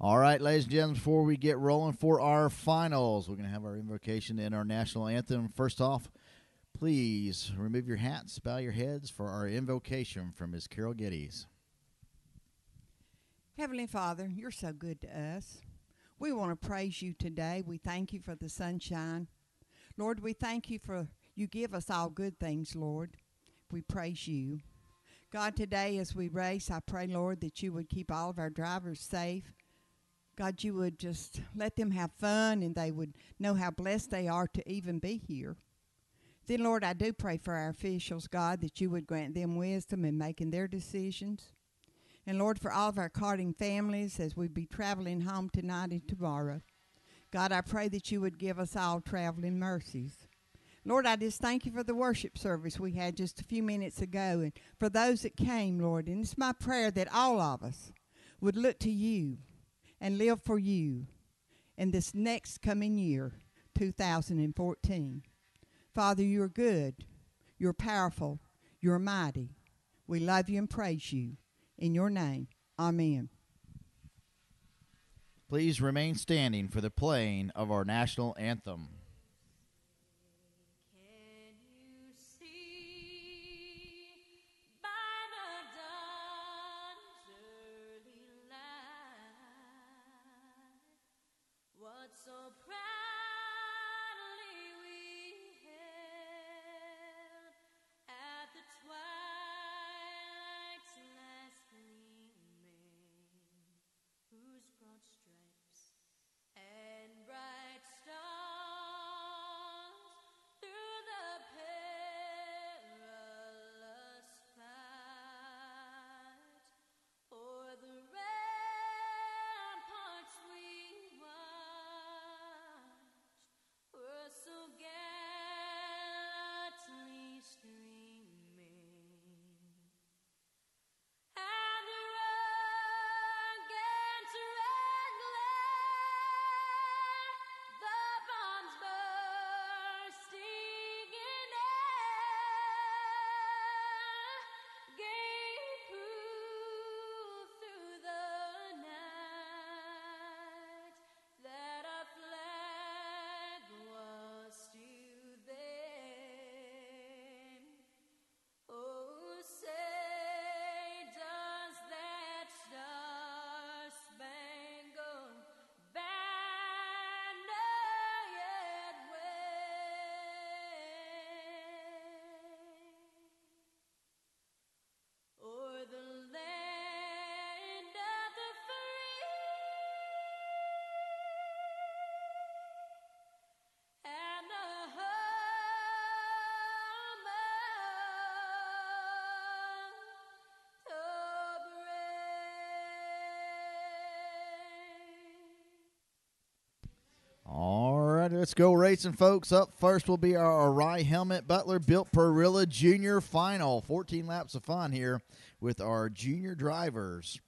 All right, ladies and gentlemen, before we get rolling for our finals, we're going to have our invocation and our national anthem. First off, please remove your hats, bow your heads for our invocation from Ms. Carol Geddes. Heavenly Father, you're so good to us. We want to praise you today. We thank you for the sunshine. Lord, we thank you for you give us all good things, Lord. We praise you. God, today as we race, I pray, Lord, that you would keep all of our drivers safe. God, you would just let them have fun and they would know how blessed they are to even be here. Then, Lord, I do pray for our officials, God, that you would grant them wisdom in making their decisions. And, Lord, for all of our karting families as we be traveling home tonight and tomorrow. God, I pray that you would give us all traveling mercies. Lord, I just thank you for the worship service we had just a few minutes ago and for those that came, Lord. And it's my prayer that all of us would look to you and live for you in this next coming year, 2014. Father, you're good, you're powerful, you're mighty. We love you and praise you. In your name, amen. Please remain standing for the playing of our national anthem. All right, let's go racing, folks. Up first will be our Rye Helmet Butler built Perilla Junior Final. 14 laps of fun here with our junior drivers.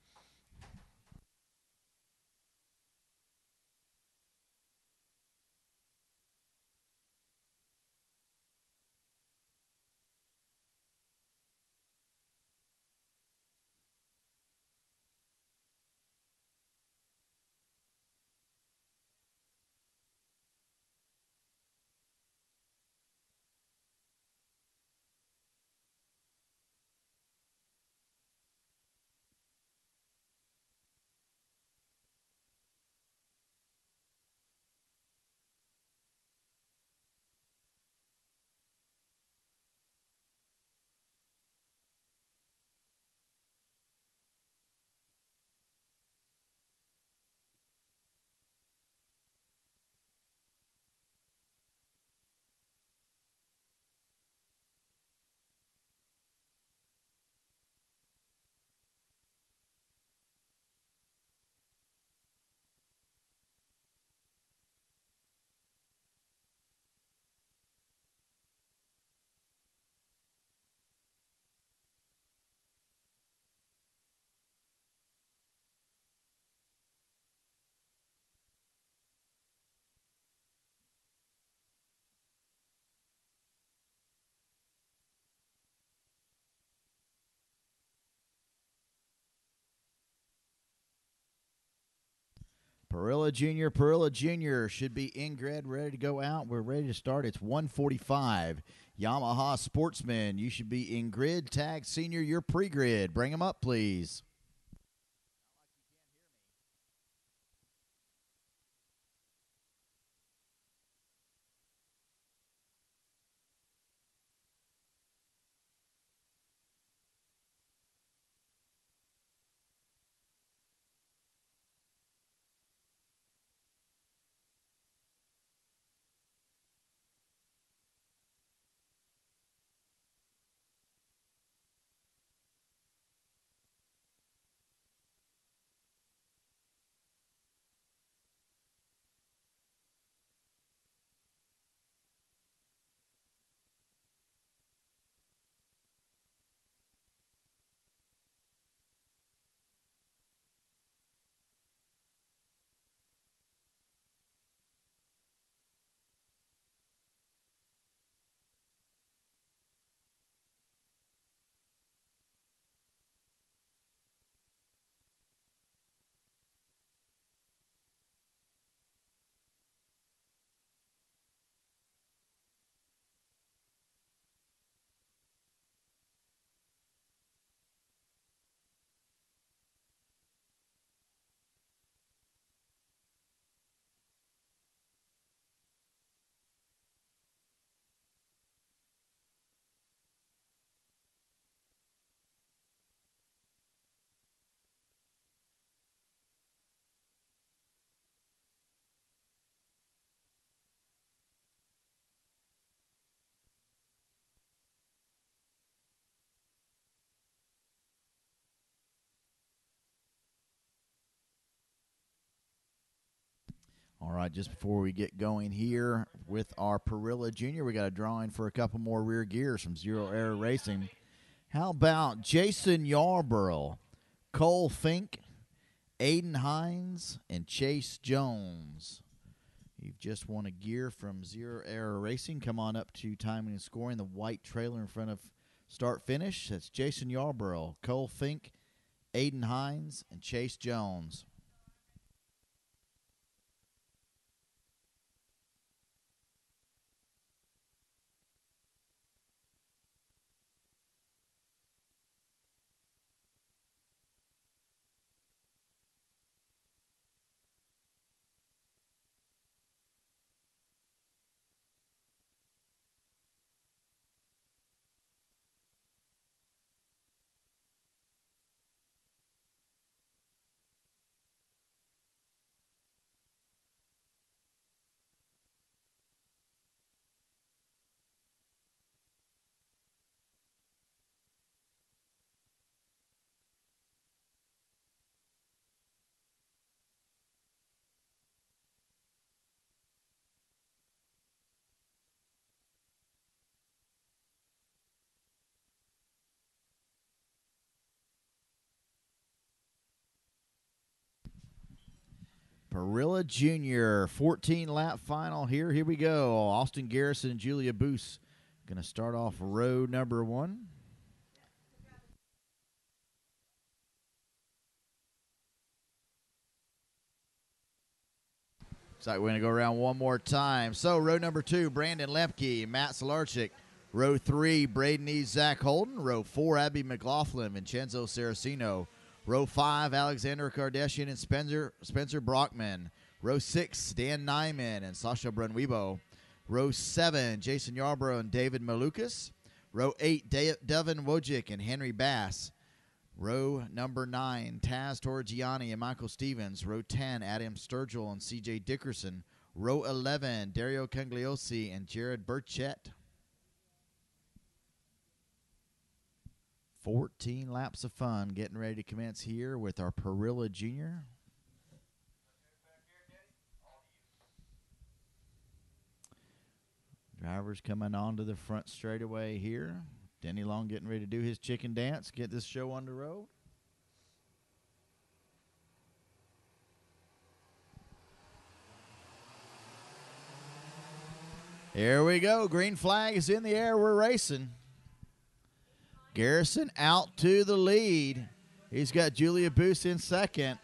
Perilla Jr. should be in grid, ready to go out. We're ready to start. It's 1:45. Yamaha Sportsman, you should be in grid. Tag Senior, you're pre-grid. Bring them up, please. All right, just before we get going here with our Perilla Jr., we got a drawing for a couple more rear gears from Zero Error Racing. How about Jason Yarborough, Cole Fink, Aiden Hines, and Chase Jones? You've just won a gear from Zero Error Racing. Come on up to timing and scoring, the white trailer in front of start-finish. That's Jason Yarborough, Cole Fink, Aiden Hines, and Chase Jones. Perilla Jr., 14-lap final here. Here we go. Austin Garrison and Julia Boos going to start off row number 1. Looks like we're going to go around one more time. So, row number 2, Brandon Lemke, Matt Solarczyk. Row 3, Braden E. Zach Holden. Row 4, Abby McLaughlin, Vincenzo Saraceno. Row 5, Alexander Kardashian and Spencer Brockman. Row 6, Dan Nyman and Sasha Brunwibo. Row 7, Jason Yarborough and David Malukas. Row 8, Devin Wojcik and Henry Bass. Row number 9, Taz Torgiani and Michael Stevens. Row 10, Adam Sturgill and C.J. Dickerson. Row 11, Dario Cangliosi and Jared Burchett. 14 laps of fun getting ready to commence here with our Perilla Jr. Drivers coming onto the front straightaway here. Denny Long getting ready to do his chicken dance, get this show on the road. Here we go. Green flag is in the air. We're racing. Garrison out to the lead. He's got Julia Boos in second.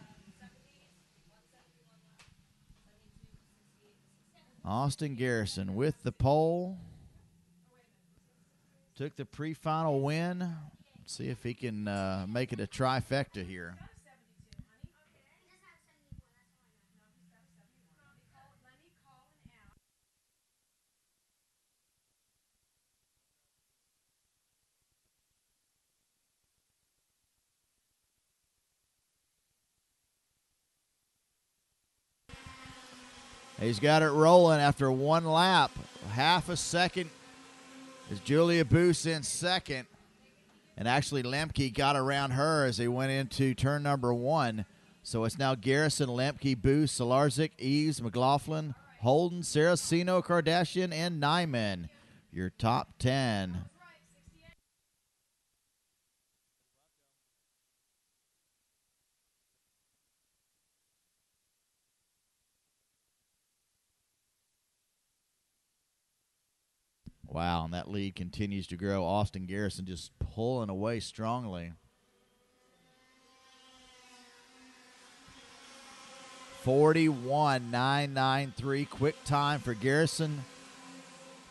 Austin Garrison with the pole. Took the pre-final win. Let's see if he can make it a trifecta here. He's got it rolling after one lap. Half a second is Julia Boos in second. And actually Lemke got around her as they went into turn number one. So it's now Garrison, Lemke, Boos, Solarzik, Eves, McLaughlin, Holden, Saraceno, Kardashian, and Nyman. Your top 10. Wow, and that lead continues to grow. Austin Garrison just pulling away strongly. 41.993, quick time for Garrison.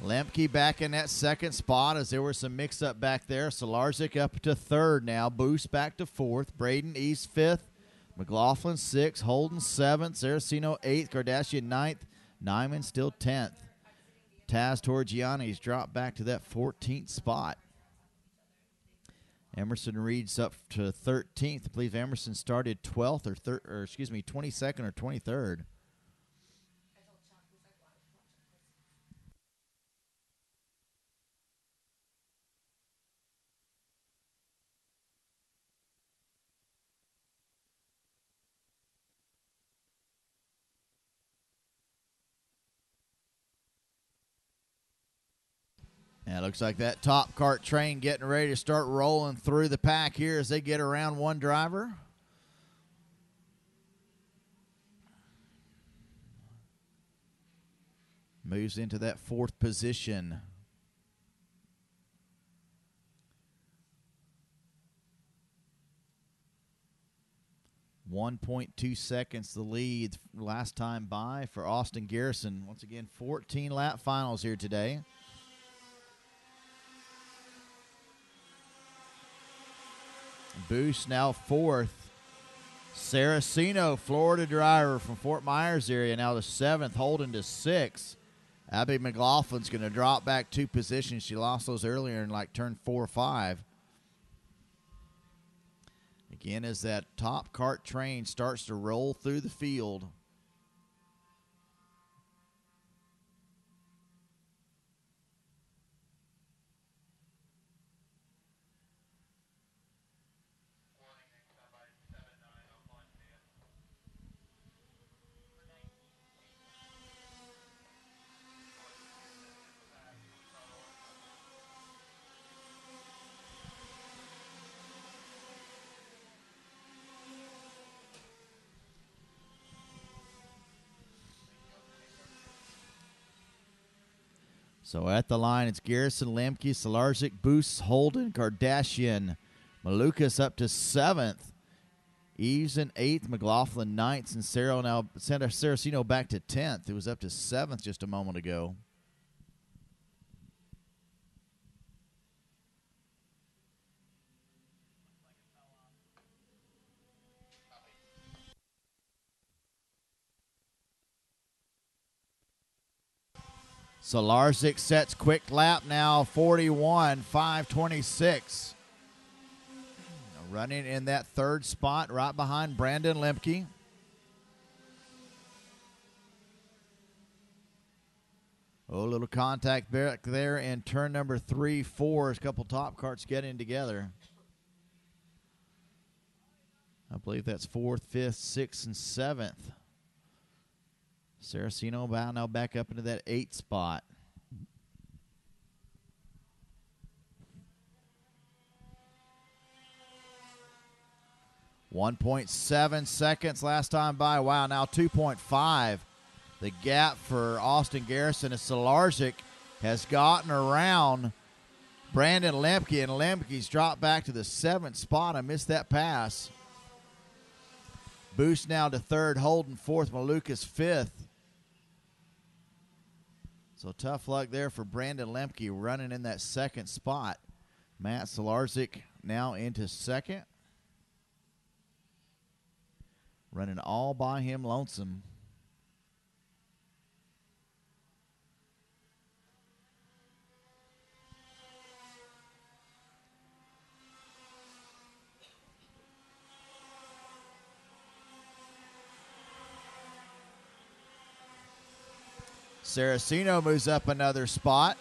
Lemke back in that second spot as there was some mix-up back there. Solarzik up to third now. Boost back to fourth. Braden East fifth. McLaughlin sixth. Holden seventh. Saraceno eighth. Kardashian ninth. Nyman still 10th. Taz Torgiani's dropped back to that 14th spot. Emerson Reed's up to 13th. I believe Emerson started 12th or 22nd or 23rd. Yeah, it looks like that top kart train getting ready to start rolling through the pack here as they get around one driver. Moves into that fourth position. .2 seconds the lead last time by for Austin Garrison. Once again, 14 lap finals here today. Boost now fourth. Saraceno, Florida driver from Fort Myers area, now the seventh, Holden to sixth. Abby McLaughlin's going to drop back 2 positions. She lost those earlier in like turn 4 or 5. Again, as that top kart train starts to roll through the field. So at the line, it's Garrison, Lemke, Solarzik, Boost, Holden, Kardashian. Malukas up to 7th. Eves in 8th, McLaughlin 9th, and Saraceno back to 10th. It was up to 7th just a moment ago. Solarzik sets quick lap now, 41.526. Running in that third spot right behind Brandon Lemke. Oh, a little contact back there in turn number 3, 4. A couple top karts getting together. I believe that's 4th, 5th, 6th, and 7th. Saraceno now back up into that 8th spot. .7 seconds last time by. Wow, now 2.5. The gap for Austin Garrison as Solarzik has gotten around Brandon Lemke, and Lemke's dropped back to the 7th spot. I missed that pass. Boost now to 3rd, Holden 4th, Malukas 5th. So tough luck there for Brandon Lemke running in that second spot. Matt Solarzik now into second. Running all by him lonesome. Saraceno moves up another spot.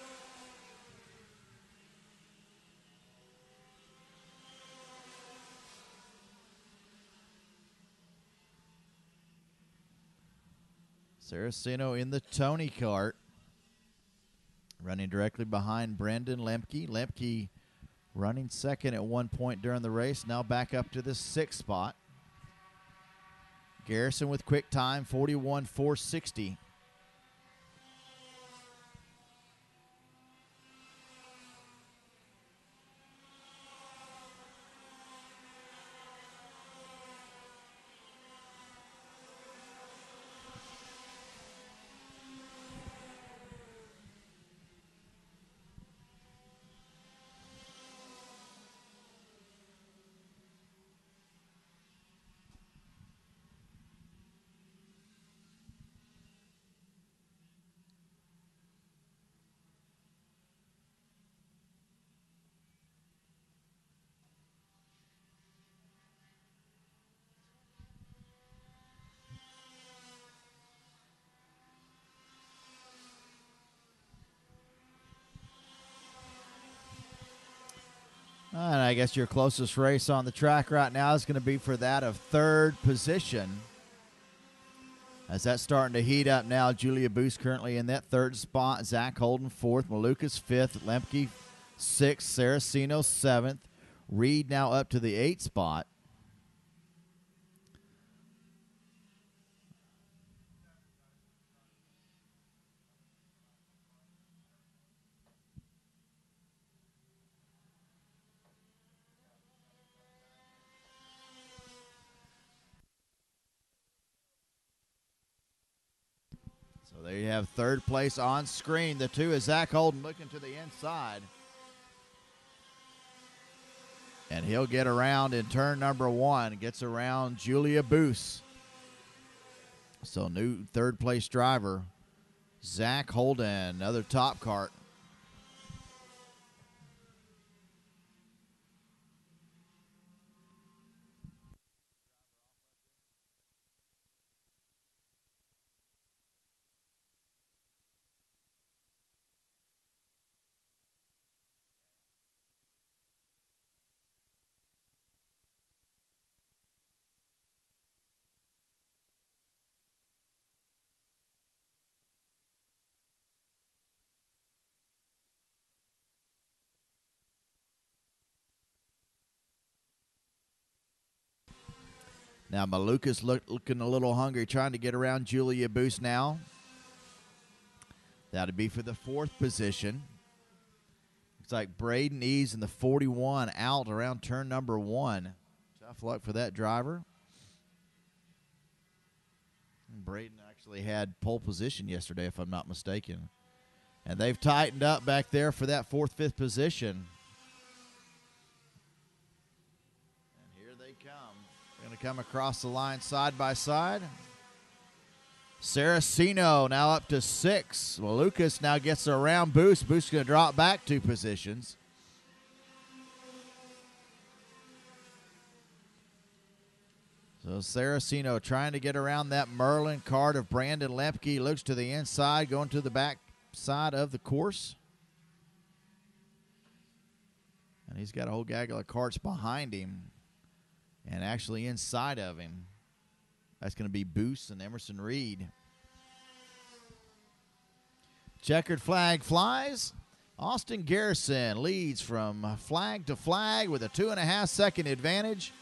Saraceno in the Tony kart. Running directly behind Brendan Lemke. Lemke running second at one point during the race. Now back up to the sixth spot. Garrison with quick time, 41.460. And I guess your closest race on the track right now is going to be for that of third position. As that's starting to heat up now, Julia Boost currently in that third spot. Zach Holden fourth, Malukas fifth, Lemke sixth, Saraceno seventh. Reed now up to the eighth spot. So there you have third place on screen. The two is Zach Holden looking to the inside. And he'll get around in turn number one. Gets around Julia Boos. So new third place driver, Zach Holden, another top kart. Now Malukas looking a little hungry, trying to get around Julia Boos now. That'd be for the fourth position. Looks like Braden Eves in the 41 out around turn number one. Tough luck for that driver. Braden actually had pole position yesterday, if I'm not mistaken. And they've tightened up back there for that fourth, fifth position. And here they come. They're going to come across the line side by side. Saraceno now up to six. Well, Lucas now gets around Boost. Boost going to drop back two positions. So Saraceno trying to get around that Merlin kart of Brandon Lemke. Looks to the inside, going to the back side of the course. And he's got a whole gaggle of karts behind him and actually inside of him. That's going to be Boost and Emerson Reed. Checkered flag flies. Austin Garrison leads from flag to flag with a 2.5 second advantage.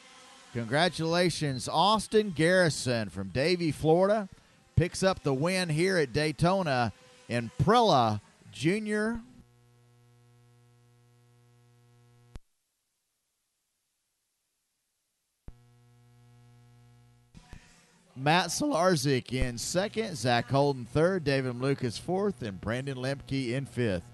Congratulations, Austin Garrison from Davie, Florida. Picks up the win here at Daytona in Perilla Junior. Matt Solarzik in second, Zach Holden third, David Lucas fourth, and Brandon Lemke in fifth.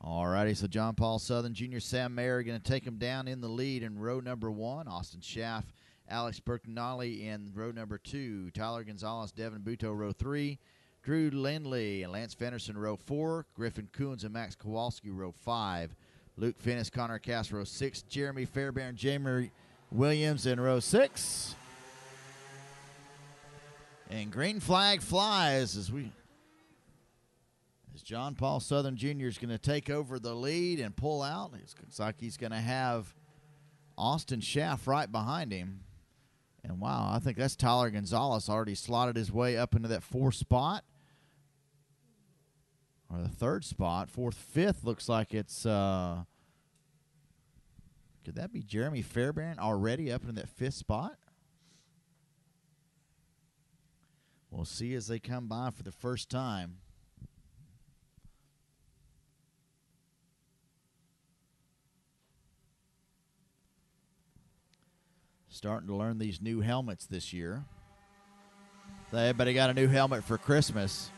All righty, so John Paul Southern Jr., Sam Mayer going to take him down in the lead in row number 1. Austin Schaff, Alex Bertinelli in row number 2. Tyler Gonzalez, Devin Buto, row 3. Drew Lindley and Lance Fenderson, row 4. Griffin Coons and Max Kowalski, row 5. Luke Finnis, Connor Cass, row 6. Jeremy Fairbairn, Jamer Williams in row 6. And green flag flies as John Paul Southern Jr. is going to take over the lead and pull out. It looks like he's going to have Austin Schaff right behind him. And wow, I think that's Tyler Gonzalez already slotted his way up into that 4th spot. Or the 3rd spot. 4th, 5th looks like it's, could that be Jeremy Fairbairn already up in that 5th spot? We'll see as they come by for the first time. Starting to learn these new helmets this year. Everybody got a new helmet for Christmas.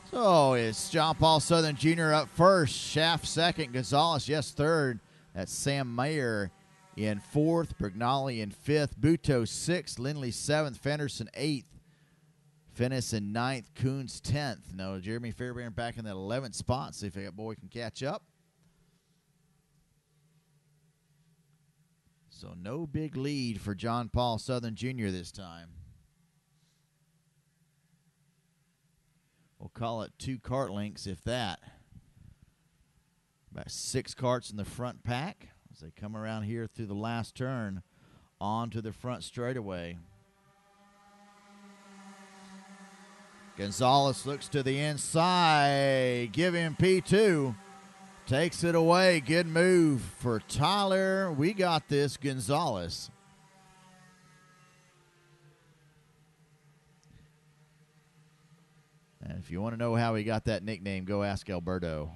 So it's John Paul Southern Jr. up first. Schaff second. Gonzalez, yes, third. That's Sam Mayer in 4th. Brignali in 5th. Buto 6th. Lindley 7th. Fenderson 8th. Finnis in 9th. Coons 10th. No, Jeremy Fairbairn back in that 11th spot. See if that boy can catch up. So no big lead for John Paul Southern Jr. this time. We'll call it 2 kart lengths, if that. About 6 karts in the front pack as they come around here through the last turn onto the front straightaway. Gonzalez looks to the inside. Give him P2. Takes it away. Good move for Tyler. We got this, Gonzalez. And if you want to know how he got that nickname, go ask Alberto.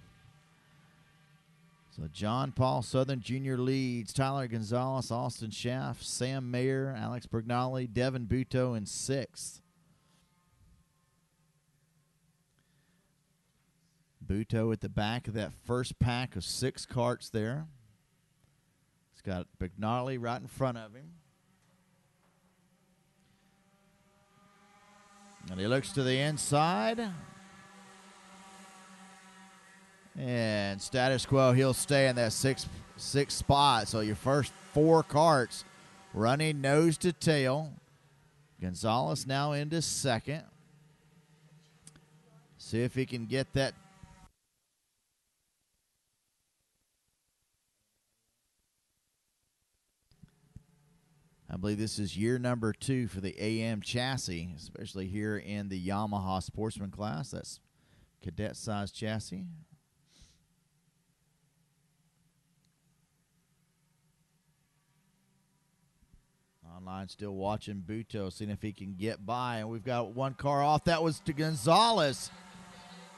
So John Paul Southern Jr. leads. Tyler Gonzalez, Austin Schaff, Sam Mayer, Alex Bergnali, Devin Buto in sixth. Buto at the back of that first pack of 6 karts there. He's got Bergnali right in front of him. And he looks to the inside. And status quo, he'll stay in that sixth spot. So your first 4 karts running nose to tail. Gonzalez now into second. See if he can get that. I believe this is year number 2 for the AM chassis, especially here in the Yamaha sportsman class. That's cadet size chassis. Online still watching Buto, seeing if he can get by. And we've got 1 car off. That was to Gonzalez.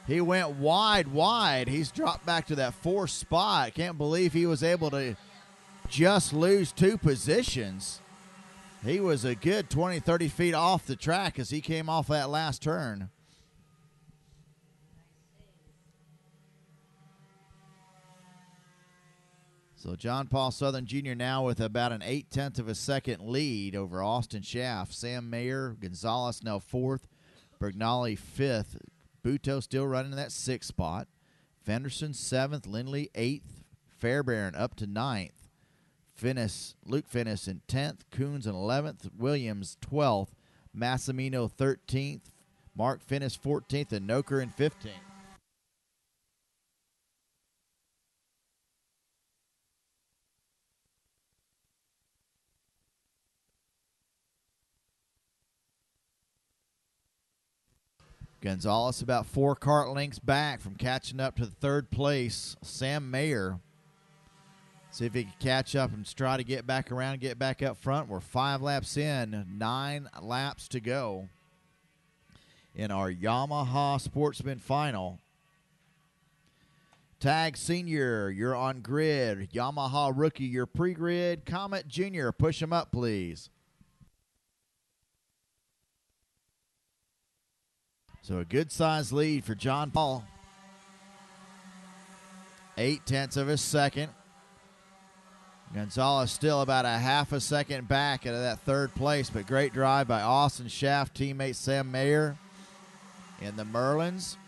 He went wide. He's dropped back to that 4th spot. Can't believe he was able to just lose 2 positions. He was a good 20, 30 feet off the track as he came off that last turn. So John Paul Southern Jr. now with about an 0.8 of a second lead over Austin Schaff. Sam Mayer, Gonzalez now 4th. Bergnali 5th. Buto still running that 6th spot. Fenderson 7th. Lindley 8th. Fairbairn up to 9th. Luke Finnis in 10th. Coons in 11th. Williams 12th. Massimino 13th. Mark Finnis 14th. And Noker in 15th. Gonzalez about 4 kart lengths back from catching up to the 3rd place. Sam Mayer. See if he can catch up and try to get back around, get back up front. We're 5 laps in, 9 laps to go in our Yamaha Sportsman Final. Tag Senior, you're on grid. Yamaha Rookie, you're pre-grid. Comet Junior, push him up, please. So a good-sized lead for John Paul. 0.8 of a second. Gonzalez still about a half a second back out of that 3rd place, but great drive by Austin Schaff, teammate Sam Mayer in the Merlins.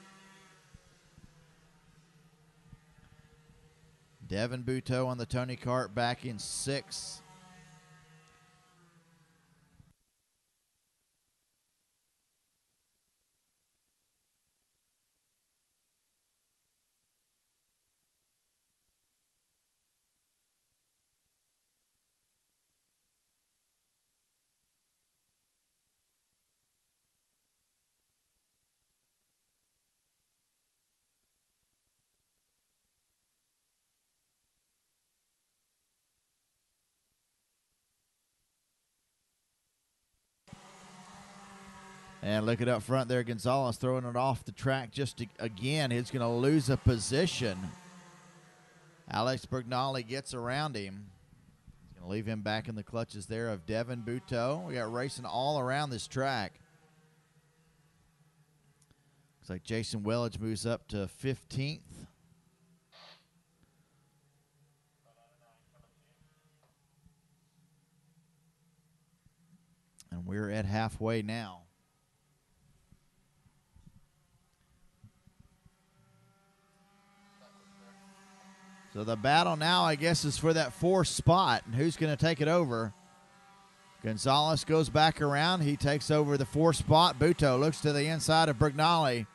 Devin Buto on the Tony Kart back in 6th. And look at up front there, Gonzalez throwing it off the track again. He's going to lose a position. Alex Bergnali gets around him. He's going to leave him back in the clutches there of Devin Buto. We got racing all around this track. Looks like Jason Willage moves up to 15th. And we're at halfway now. So the battle now, I guess, is for that 4th spot. And who's going to take it over? Gonzalez goes back around. He takes over the 4th spot. Buto looks to the inside of Bergnali,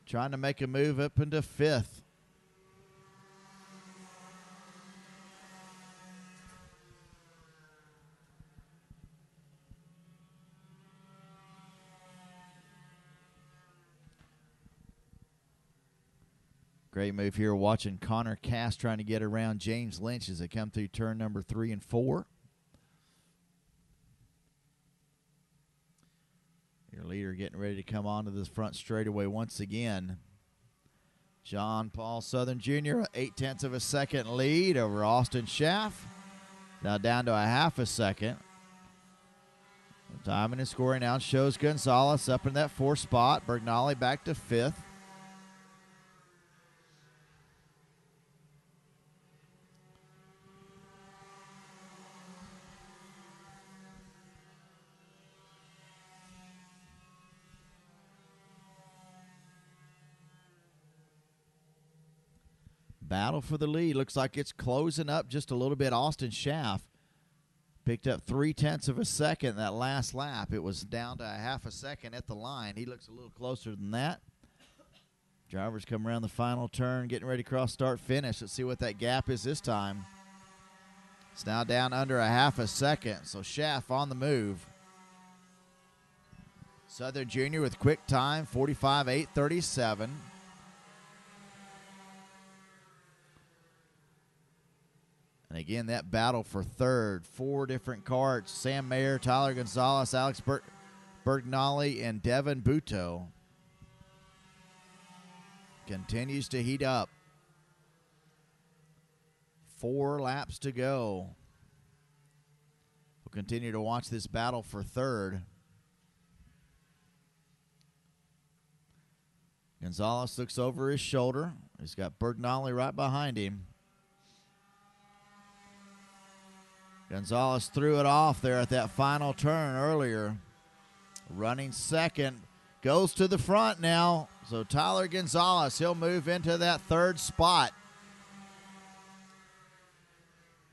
trying to make a move up into 5th. Great move here watching Connor Cass trying to get around James Lynch as they come through turn number 3 and 4. Your leader getting ready to come onto this front straightaway once again. John Paul Southern Jr., 0.8 of a second lead over Austin Schaff. Now down to a half a second. Timing and scoring now shows Gonzalez up in that 4th spot. Bergnali back to 5th. Battle for the lead. Looks like it's closing up just a little bit. Austin Schaff picked up 0.3 of a second that last lap. It was down to a half a second at the line. He looks a little closer than that. Drivers come around the final turn, getting ready to cross start finish. Let's see what that gap is this time. It's now down under a half a second, so Schaff on the move. Southern Jr. with quick time, 45.837. And again, that battle for third. 4 different karts. Sam Mayer, Tyler Gonzalez, Alex Bergnali, and Devin Buto. Continues to heat up. 4 laps to go. We'll continue to watch this battle for third. Gonzalez looks over his shoulder. He's got Bergnali right behind him. Gonzalez threw it off there at that final turn earlier. Running second. Goes to the front now. So Tyler Gonzalez, he'll move into that 3rd spot.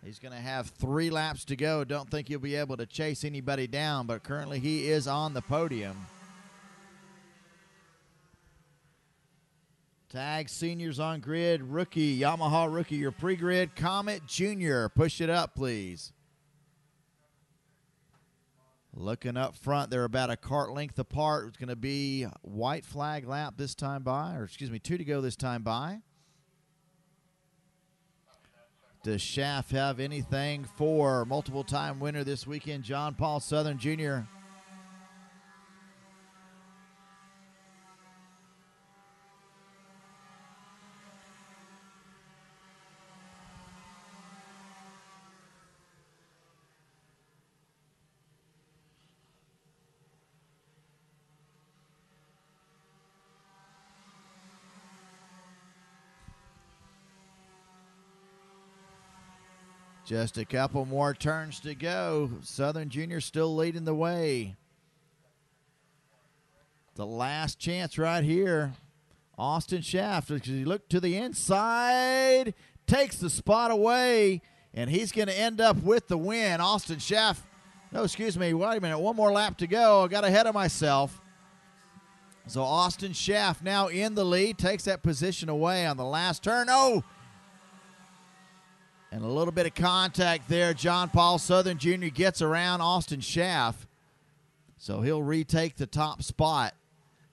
He's going to have 3 laps to go. Don't think he'll be able to chase anybody down, but currently he is on the podium. Tag seniors on grid. Rookie, Yamaha rookie, your pre-grid. Comet Jr. Push it up, please. Looking up front, they're about a kart length apart. It's going to be white flag lap this time by, or excuse me, 2 to go this time by. Does Schaff have anything for multiple-time winner this weekend, John Paul Southern Jr.? Just a couple more turns to go. Southern Jr. still leading the way. The last chance right here. Austin Schaff, as he looked to the inside, takes the spot away, and he's going to end up with the win. Austin Schaff, no, excuse me, wait a minute, 1 more lap to go. I got ahead of myself. So Austin Schaff now in the lead, takes that position away on the last turn. Oh! And a little bit of contact there. John Paul Southern Jr. gets around Austin Schaff. So he'll retake the top spot.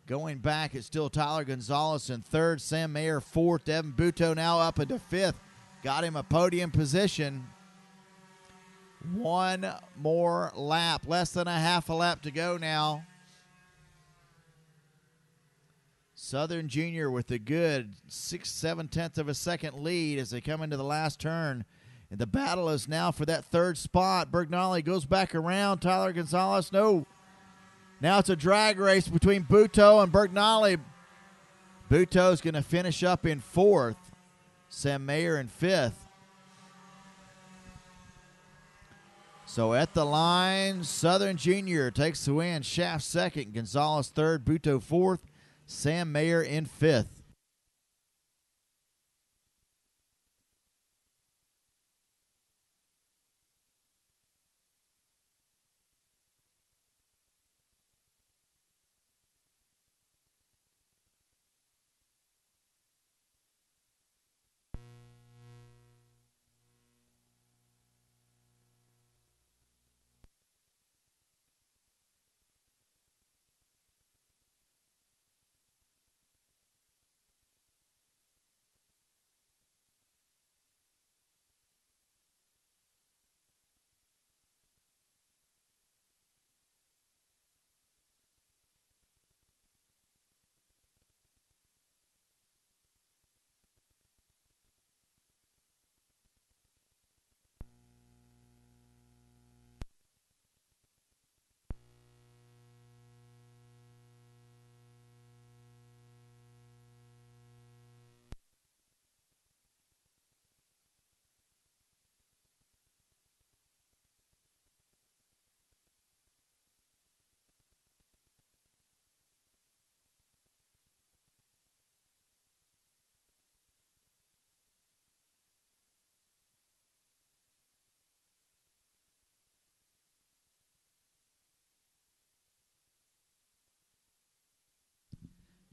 Going back, it's still Tyler Gonzalez in 3rd. Sam Mayer 4th. Devin Buto now up into 5th. Got him a podium position. 1 more lap. Less than a half a lap to go now. Southern Jr. with a good 6/7 of a second lead as they come into the last turn. And the battle is now for that 3rd spot. Bergnali goes back around. Tyler Gonzalez, no. Now it's a drag race between Buto and Bergnali. Buto's going to finish up in 4th. Sam Mayer in 5th. So at the line, Southern Jr. takes the win. Schaff 2nd, Gonzalez 3rd, Buto 4th. Sam Mayer in 5th.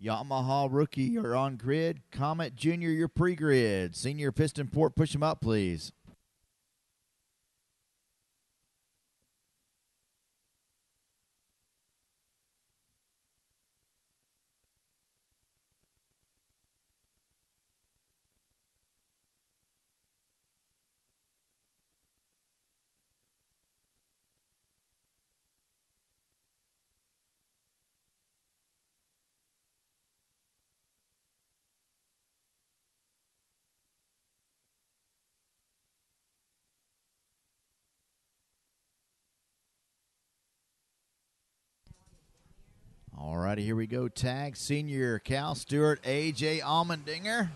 Yamaha rookie, you're on grid. Comet Junior, you're pre-grid. Senior piston port, push them up, please. All righty, here we go. Tag senior Cal Stewart, A.J. Allmendinger.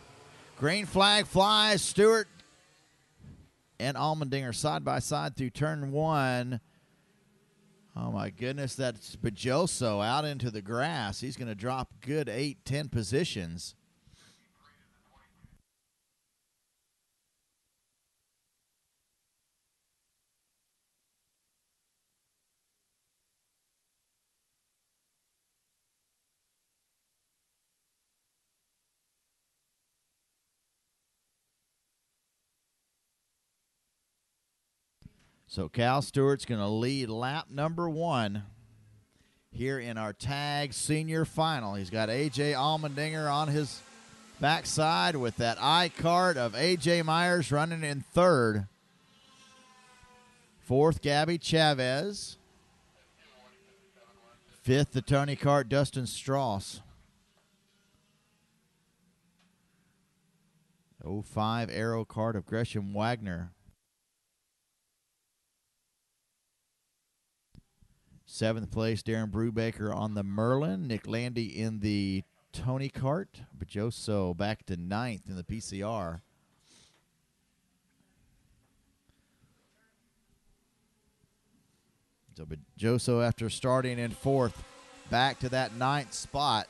Green flag flies. Stewart and Allmendinger side by side through turn one. Oh, my goodness, that's Bajoso out into the grass. He's going to drop good 8-10 positions. So Cal Stewart's going to lead lap number one here in our tag senior final. He's got A.J. Allmendinger on his backside with that I-Kart of A.J. Myers running in third. Fourth, Gabby Chavez. Fifth, the Tony Kart, Dustin Strauss. 05 Aero Kart of Gresham Wagner. Seventh place, Darren Brubaker on the Merlin. Nick Landy in the Tony Kart. Bajoso back to ninth in the PCR. So Bajoso, after starting in fourth, back to that ninth spot.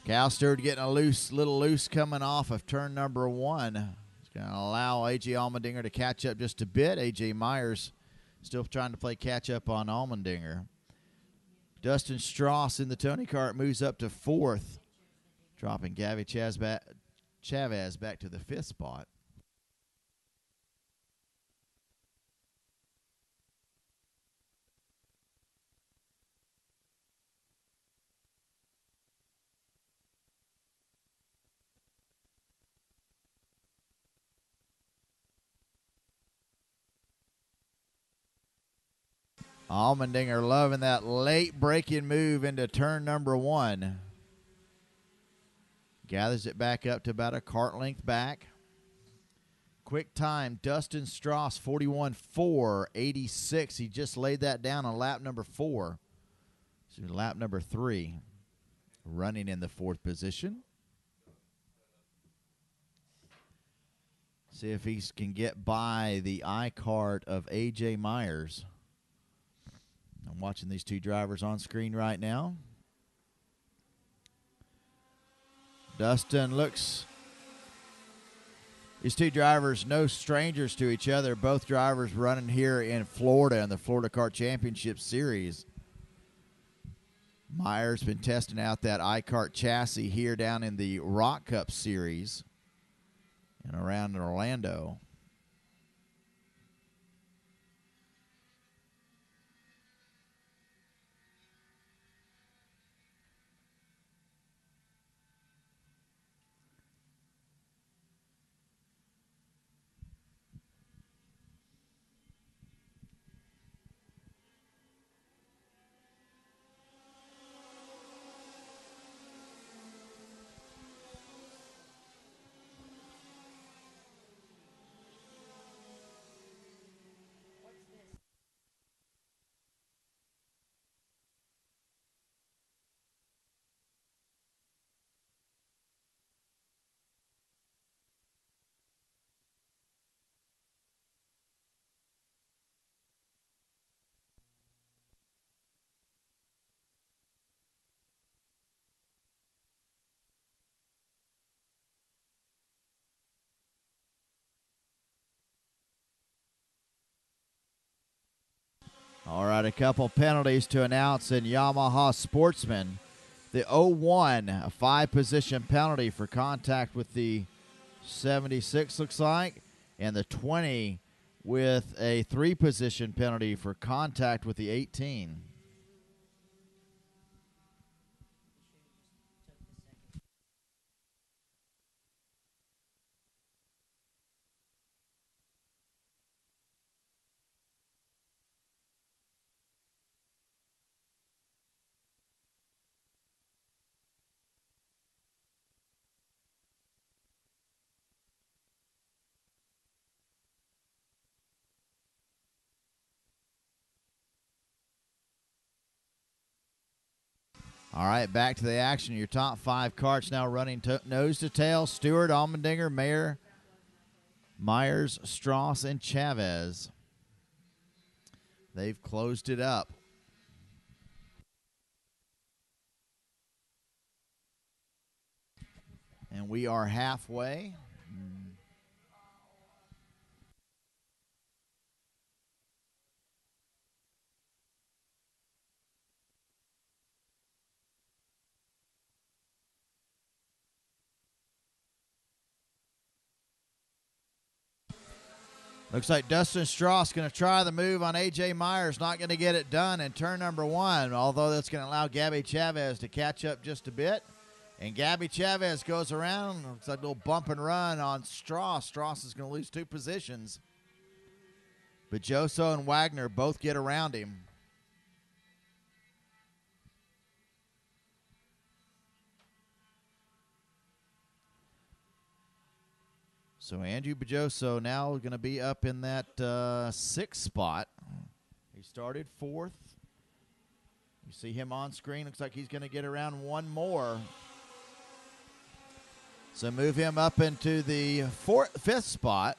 Cal Stewart getting a little loose coming off of turn number one. Going to allow A.J. Allmendinger to catch up just a bit. A.J. Myers still trying to play catch-up on Allmendinger. Dustin Strauss in the Tony Kart moves up to fourth, dropping Gabby Chavez back to the fifth spot. Allmendinger loving that late breaking move into turn number one. Gathers it back up to about a kart length back. Quick time, Dustin Strauss, 41.486. He just laid that down on lap number 4. So lap number 3, running in the fourth position. See if he can get by the I-Kart of A.J. Myers. I'm watching these two drivers on screen right now. Dustin looks, these two drivers no strangers to each other. Both drivers running here in Florida in the Florida Kart Championship Series. Myers been testing out that I-Kart chassis here down in the Rock Cup Series and around in Orlando. right, a couple penalties to announce in Yamaha Sportsman. The 01, a 5-position penalty for contact with the 76, looks like, and the 20 with a 3-position penalty for contact with the 18. All right, back to the action. Your top 5 karts now running nose to tail. Stewart, Allmendinger, Mayer, Myers, Strauss, and Chavez. They've closed it up. And we are halfway. Looks like Dustin Strauss going to try the move on A.J. Myers. Not going to get it done in turn number 1, although that's going to allow Gabby Chavez to catch up just a bit. And Gabby Chavez goes around. Looks like a little bump and run on Strauss. Strauss is going to lose 2 positions. But Joso and Wagner both get around him. So Andrew Bajoso now going to be up in that 6th spot. He started 4th. You see him on screen. Looks like he's going to get around 1 more. So move him up into the 5th spot.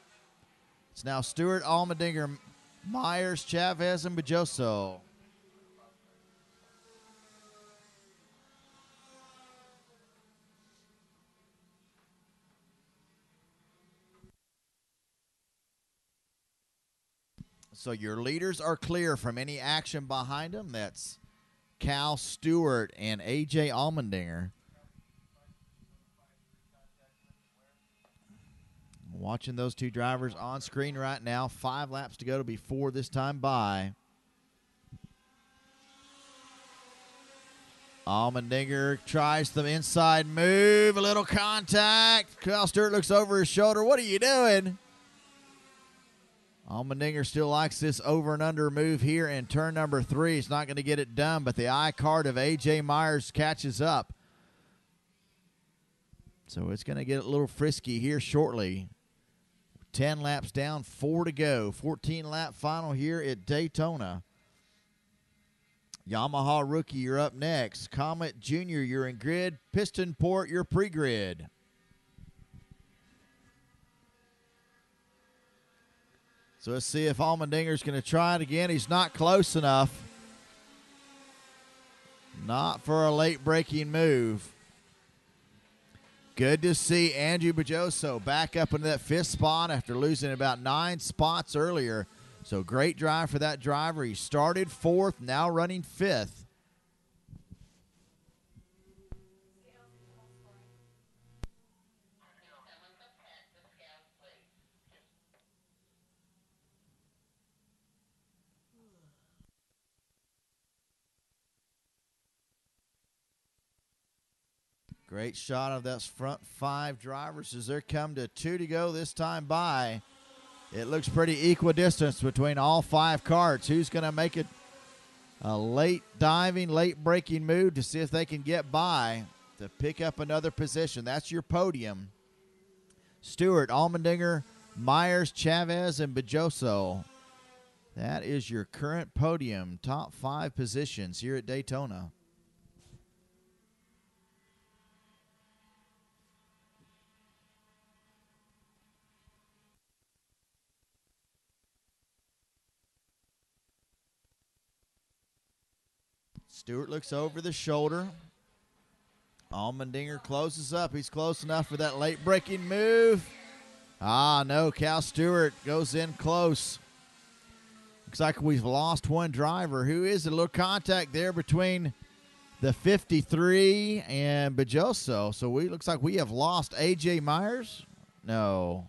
It's now Stewart, Allmendinger, Myers, Chavez, and Bajoso. So your leaders are clear from any action behind them. That's Cal Stewart and A.J. Allmendinger. Watching those 2 drivers on screen right now. 5 laps to go to be 4 this time by. Allmendinger tries the inside move. A little contact. Cal Stewart looks over his shoulder. What are you doing? Allmendinger still likes this over and under move here in turn number 3. He's not going to get it done, but the I-card of A.J. Myers catches up. So it's going to get a little frisky here shortly. 10 laps down, 4 to go. 14-lap final here at Daytona. Yamaha rookie, you're up next. Comet Jr., you're in grid. Piston Port, you're pre-grid. So let's see if Allmendinger's going to try it again. He's not close enough. Not for a late-breaking move. Good to see Andrew Bajoso back up into that 5th spot after losing about 9 spots earlier. So great drive for that driver. He started 4th, now running 5th. Great shot of those front 5 drivers as they're come to 2 to go this time by. It looks pretty equidistant between all 5 karts. Who's going to make it a late diving, late braking move to see if they can get by to pick up another position? That's your podium. Stewart, Allmendinger, Myers, Chavez, and Bajoso. That is your current podium, top 5 positions here at Daytona. Stewart looks over the shoulder. Allmendinger closes up. He's close enough for that late breaking move. No, Cal Stewart goes in close. Looks like we've lost one driver. Who is it? A little contact there between the 53 and Bajoso. So looks like we have lost A.J. Myers. No.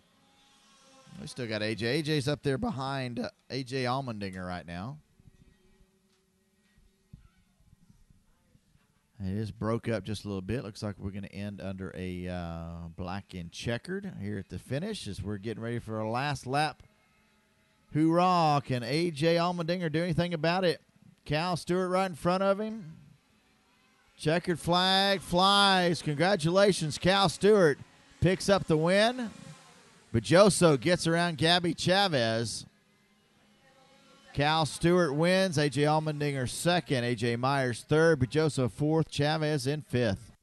We still got A.J. A.J.'s up there behind A.J. Allmendinger right now. It is broke up just a little bit. Looks like we're going to end under a black and checkered here at the finish as we're getting ready for our last lap. Hoorah! Can A.J. Allmendinger do anything about it? Cal Stewart right in front of him. Checkered flag flies. Congratulations, Cal Stewart picks up the win. Bajoso gets around Gabby Chavez. Cal Stewart wins. A.J. Allmendinger second. A.J. Myers third. Bajoso fourth. Chavez in fifth.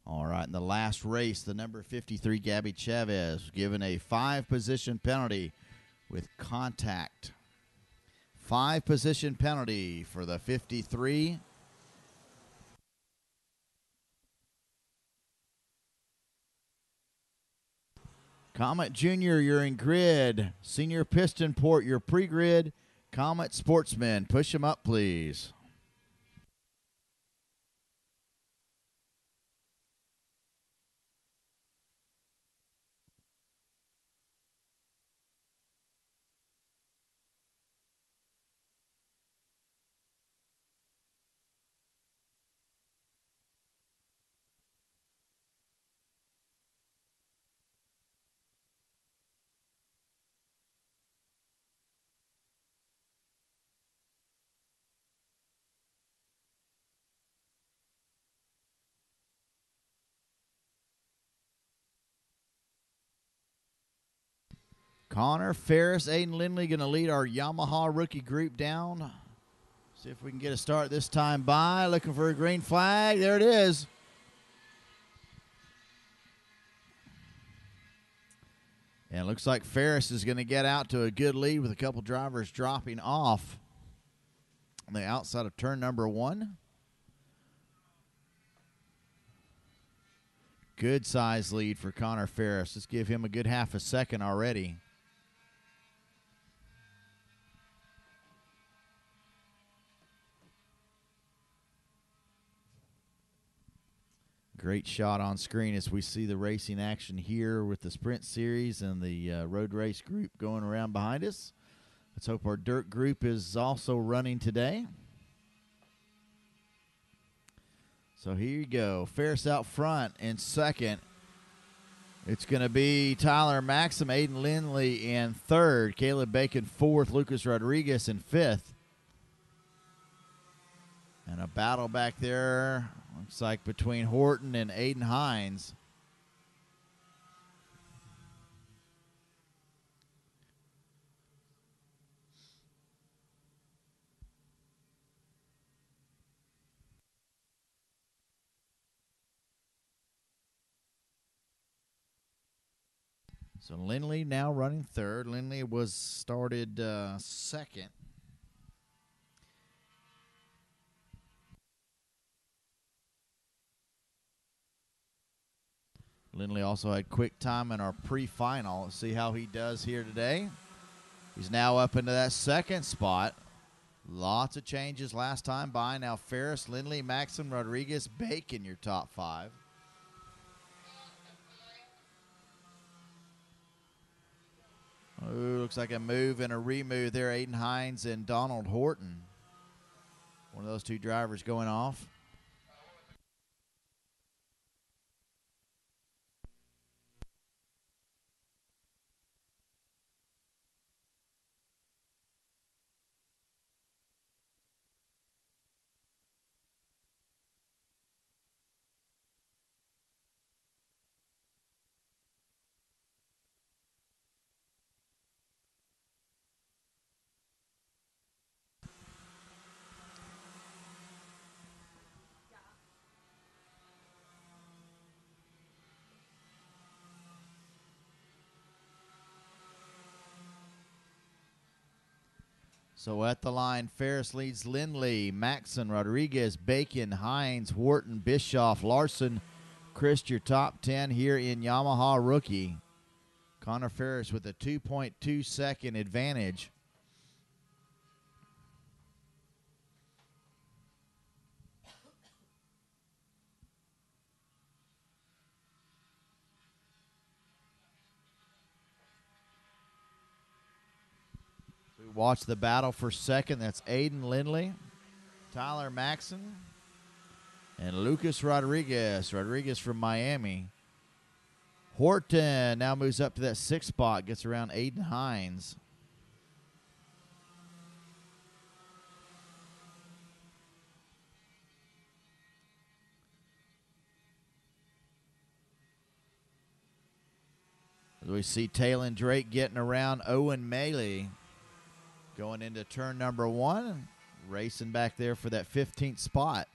All right, in the last race, the number 53, Gabby Chavez, given a 5-position penalty with contact. 5-position penalty for the 53. Comet Jr., you're in grid. Senior Piston Port, you're pre-grid. Comet Sportsman, push him up, please. Connor Ferris, Aiden Lindley going to lead our Yamaha rookie group down. See if we can get a start this time by. Looking for a green flag. There it is. And it looks like Ferris is going to get out to a good lead with a couple drivers dropping off on the outside of turn number 1. Good size lead for Connor Ferris. Let's give him a good half a second already. Great shot on screen as we see the racing action here with the Sprint Series and the road race group going around behind us. Let's hope our dirt group is also running today. So here you go. Ferris out front in second. It's going to be Tyler Maxim, Aiden Lindley in third, Caleb Bacon fourth, Lucas Rodriguez in fifth. And a battle back there, looks like between Horton and Aiden Hines. So Lindley now running third. Lindley was started second. Lindley also had quick time in our pre-final. Let's see how he does here today. He's now up into that second spot. Lots of changes last time by. Now Ferris, Lindley, Maxim, Rodriguez, Bacon, your top 5. Ooh, looks like a move and a remove there. Aiden Hines and Donald Horton. One of those two drivers going off. So at the line, Ferris leads Lindley, Maxon, Rodriguez, Bacon, Hines, Wharton, Bischoff, Larson, Chris, your top 10 here in Yamaha rookie. Connor Ferris with a 2.2 second advantage. Watch the battle for second. That's Aiden Lindley, Tyler Maxon, and Lucas Rodriguez. Rodriguez from Miami. Horton now moves up to that 6th spot, gets around Aiden Hines. As we see Taylon Drake getting around Owen Maley. Going into turn number 1, racing back there for that 15th spot.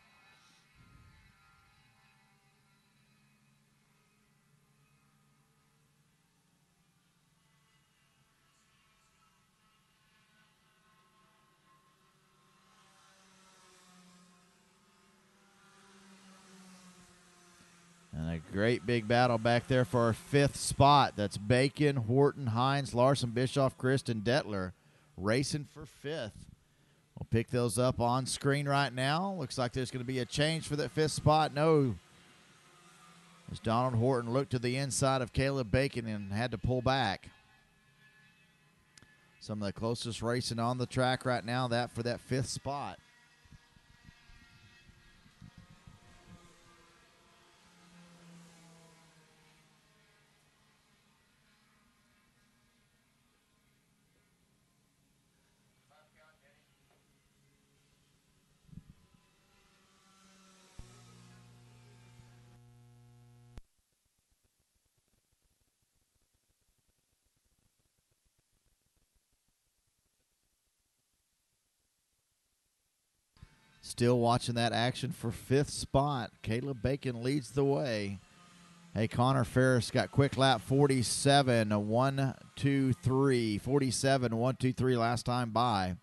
And a great big battle back there for our 5th spot. That's Bacon, Horton, Hines, Larson, Bischoff, Kristen, Detler. Racing for 5th. We'll pick those up on screen right now. Looks like there's going to be a change for that 5th spot. No. As Donald Horton looked to the inside of Caleb Bacon and had to pull back. Some of the closest racing on the track right now, that for that 5th spot. Still watching that action for 5th spot. Caleb Bacon leads the way. Hey, Connor Ferris got quick lap 47, 1, 2, 3. 47, 1, 2, 3 last time by.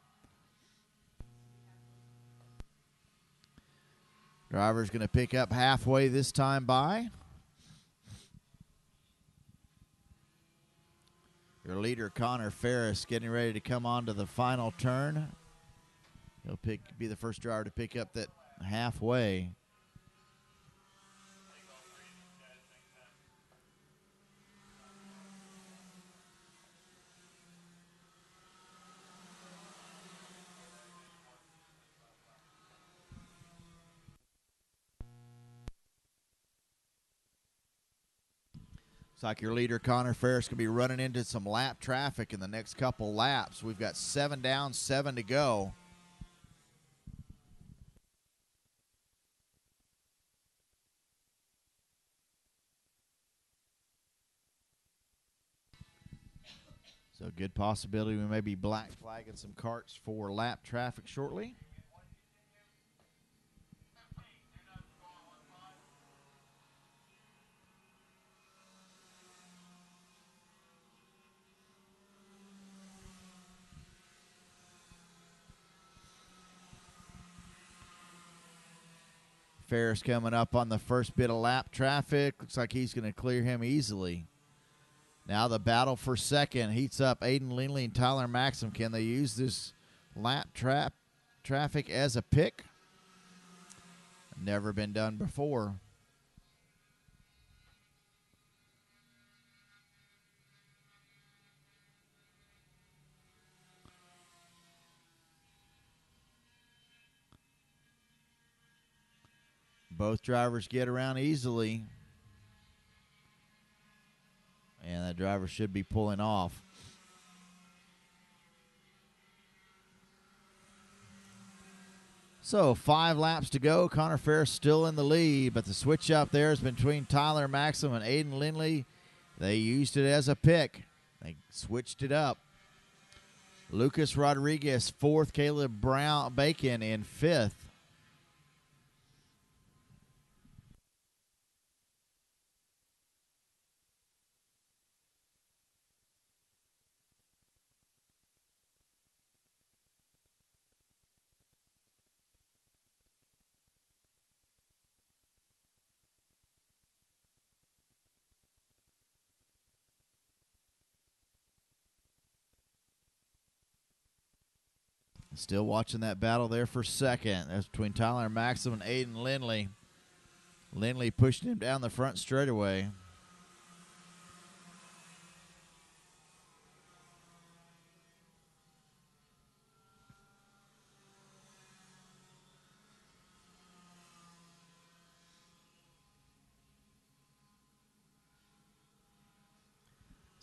Driver's going to pick up halfway this time by. Your leader, Connor Ferris, getting ready to come on to the final turn. He'll be the first driver to pick up that halfway. Looks like your leader, Connor Ferris, going to be running into some lap traffic in the next couple laps. We've got 7 down, 7 to go. So good possibility we may be black flagging some karts for lap traffic shortly. Ferris coming up on the first bit of lap traffic. Looks like he's going to clear him easily. Now the battle for second heats up. Aiden Lindley and Tyler Maxim. Can they use this lap traffic as a pick? Never been done before. Both drivers get around easily. And that driver should be pulling off. So 5 laps to go. Connor Ferris still in the lead, but the switch up there is between Tyler Maxim and Aiden Lindley. They used it as a pick. They switched it up. Lucas Rodriguez 4th, Caleb Bacon in 5th. Still watching that battle there for second. That's between Tyler Maxim and Aiden Lindley. Lindley pushing him down the front straightaway.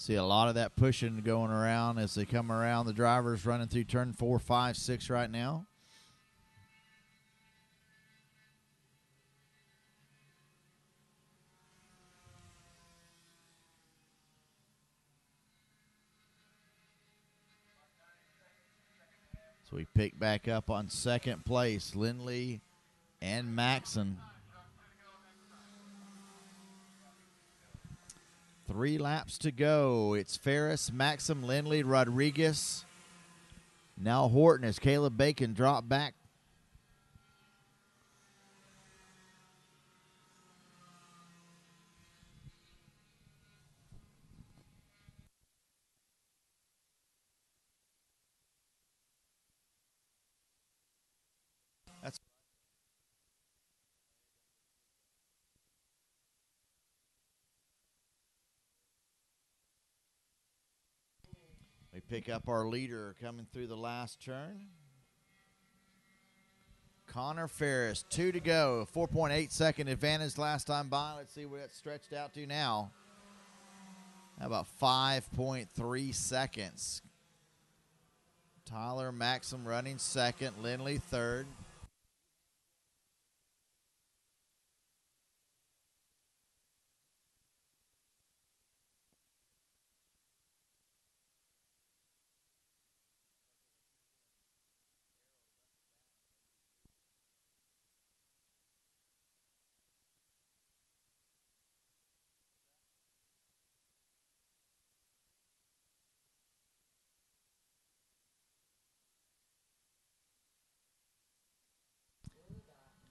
See a lot of that pushing going around as they come around. The drivers running through turn 4, 5, 6 right now. So we pick back up on second place, Lindley and Maxon. 3 laps to go. It's Ferris, Maxim, Lindley, Rodriguez. Now Horton as Caleb Bacon dropped back. We pick up our leader coming through the last turn. Connor Ferris, 2 to go. 4.8 second advantage last time by. Let's see what it's stretched out to now. How about 5.3 seconds? Tyler Maxim running second, Lindley third.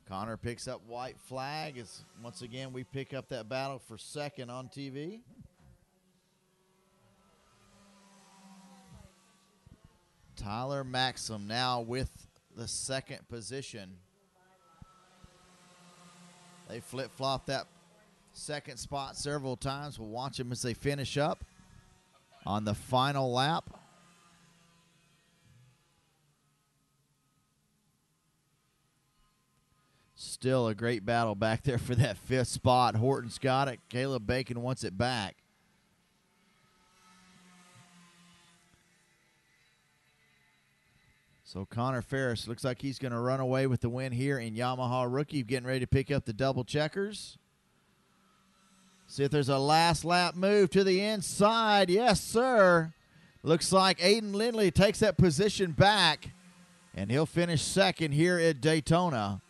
Connor picks up white flag as once again we pick up that battle for second on TV. Tyler Maxim now with the second position. They flip-flop that second spot several times. We'll watch them as they finish up on the final lap. Still a great battle back there for that fifth spot. Horton's got it. Caleb Bacon wants it back. So Connor Ferris looks like he's going to run away with the win here in Yamaha Rookie, getting ready to pick up the double checkers. See if there's a last lap move to the inside. Yes, sir. Looks like Aiden Lindley takes that position back, and he'll finish second here at Daytona.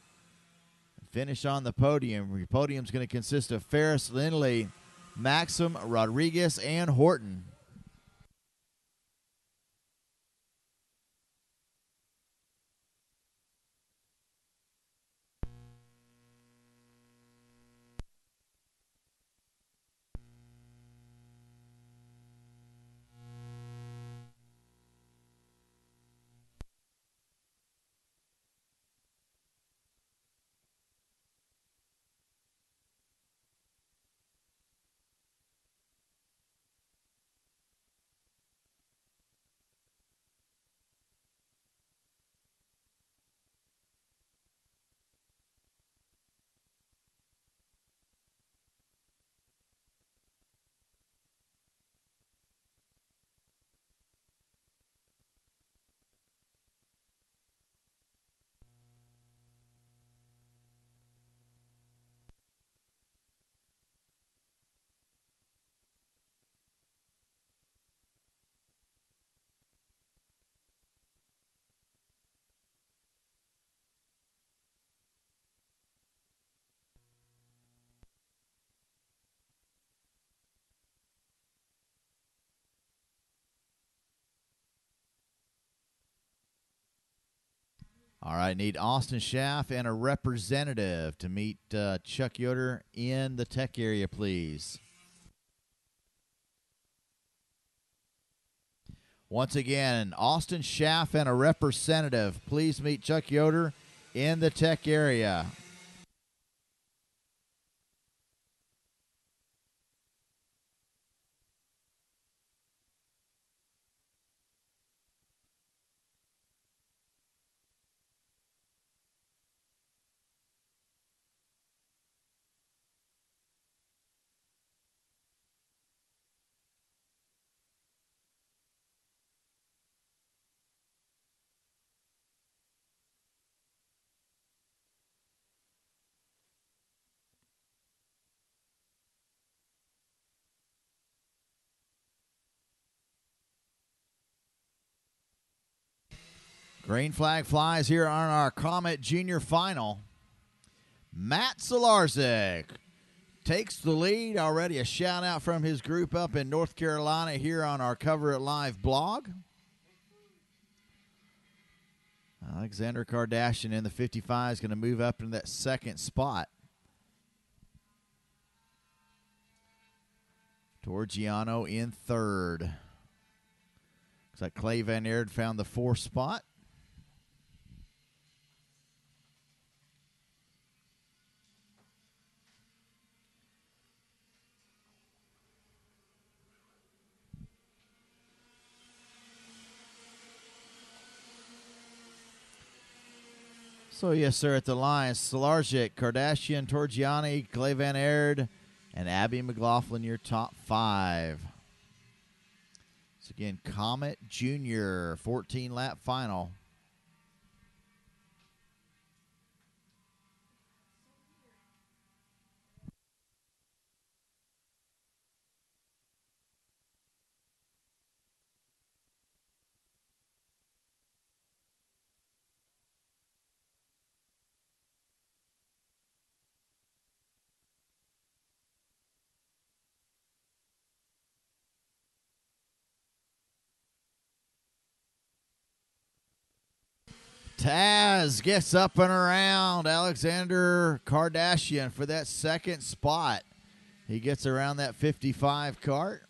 Finish on the podium. Your podium's going to consist of Ferris, Lindley, Maxim, Rodriguez, and Horton. All right, need Austin Schaff and a representative to meet Chuck Yoder in the tech area, please. Once again, Austin Schaff and a representative. Please meet Chuck Yoder in the tech area. Green flag flies here on our Comet Junior Final. Matt Solarzik takes the lead. Already a shout out from his group up in North Carolina here on our Cover It Live blog. Alexander Kardashian in the 55 is going to move up in that second spot. Torgiano in third. Looks like Clay Van Aert found the fourth spot. So, yes, sir, at the line, Solarzik, Kardashian, Torgiani, Clay Van Aert, and Abby McLaughlin, your top five. So, again, Comet Junior, 14-lap final. Taz gets up and around Alexander Kardashian for that second spot. He gets around that 55 cart.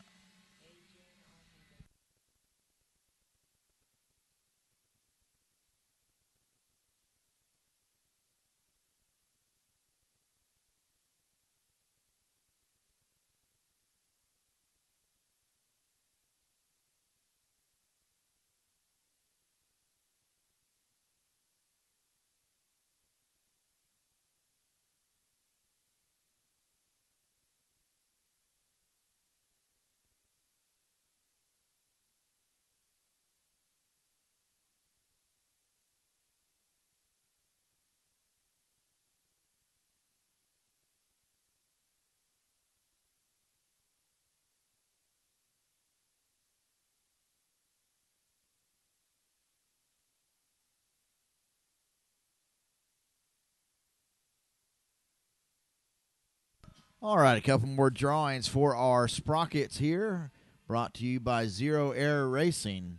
All right, a couple more drawings for our sprockets here, brought to you by Zero Error Racing.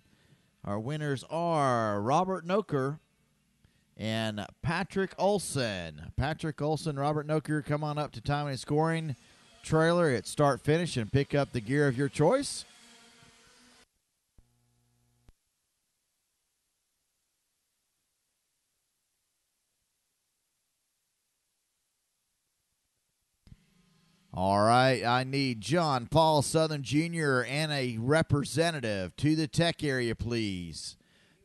Our winners are Robert Noker and Patrick Olson. Patrick Olson, Robert Noker, come on up to timing and scoring trailer at start finish and pick up the gear of your choice. All right, I need John Paul Southern Jr. and a representative to the tech area, please.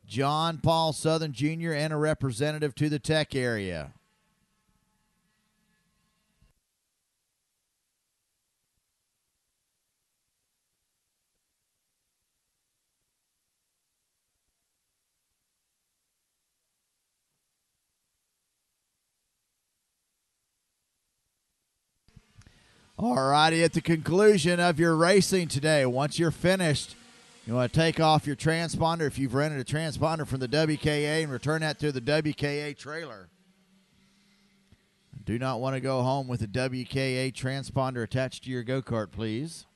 John Paul Southern Jr. and a representative to the tech area. All righty, at the conclusion of your racing today, once you're finished, you want to take off your transponder if you've rented a transponder from the WKA and return that to the WKA trailer. Do not want to go home with a WKA transponder attached to your go-kart, please.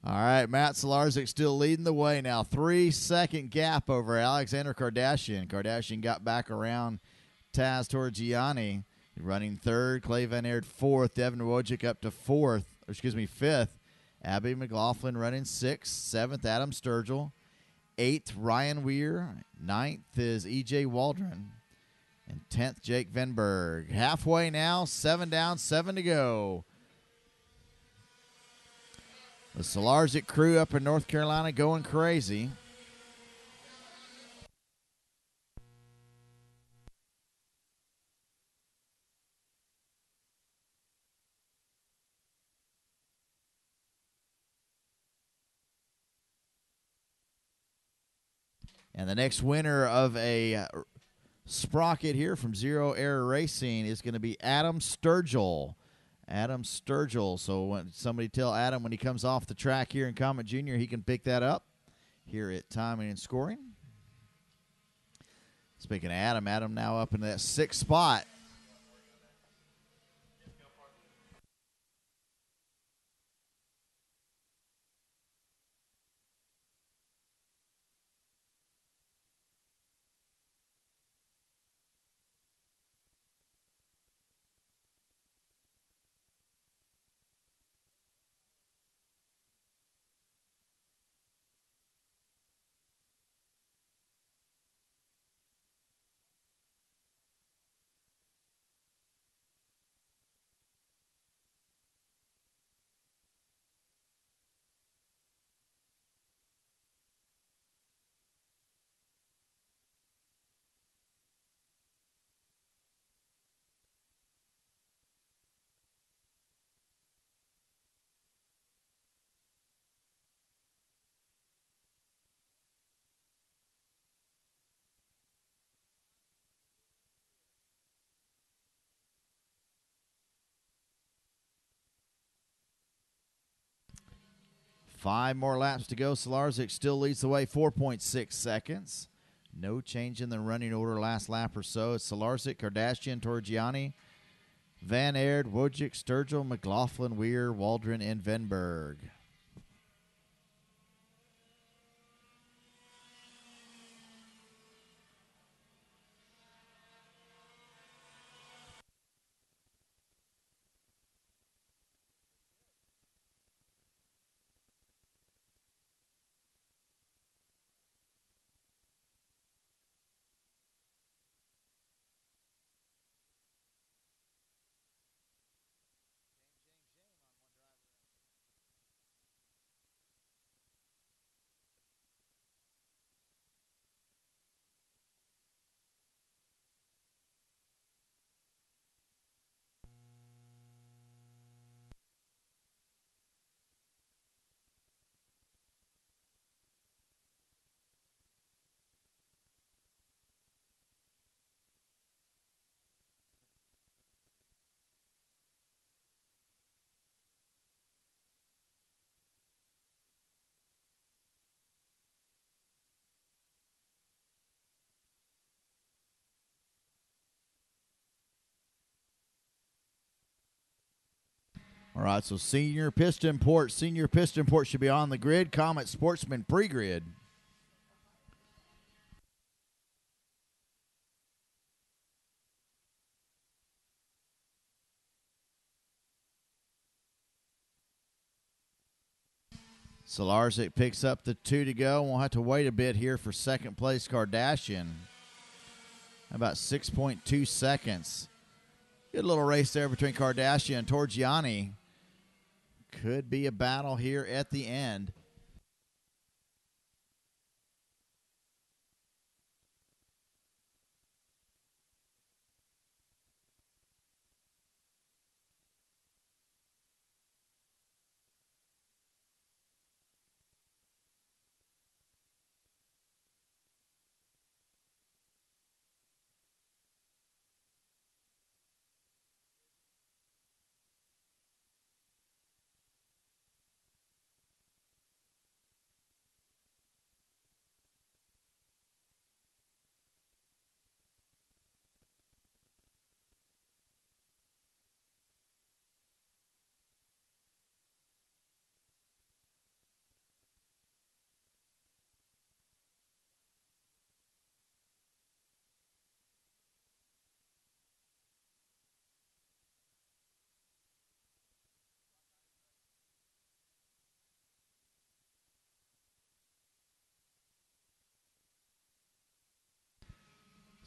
All right, Matt Solarzik still leading the way now. 3-second gap over Alexander Kardashian. Kardashian got back around Taz Torgiani, running third. Clay Van Aert fourth. Devin Wojcik up to fifth. Abby McLaughlin running sixth. Seventh, Adam Sturgill. Eighth, Ryan Weir. Ninth is E.J. Waldron. And 10th, Jake Venberg. Halfway now, 7 down, 7 to go. The Solarzik crew up in North Carolina going crazy. And the next winner of a sprocket here from Zero Error Racing is going to be Adam Sturgill. Adam Sturgill. So when somebody tell Adam when he comes off the track here in Comet Junior, he can pick that up here at timing and scoring. Speaking of Adam, Adam now up in that 6th spot. 5 more laps to go. Solarzik still leads the way, 4.6 seconds. No change in the running order last lap or so. It's Solarzik, Kardashian, Torgiani, Van Aert, Wojcik, Sturgill, McLaughlin, Weir, Waldron, and Venberg. All right, so senior piston port should be on the grid. Comet Sportsman pre-grid. Solarzik picks up the 2 to go. We'll have to wait a bit here for second place Kardashian. About 6.2 seconds. Good little race there between Kardashian and Torgiani. Could be a battle here at the end.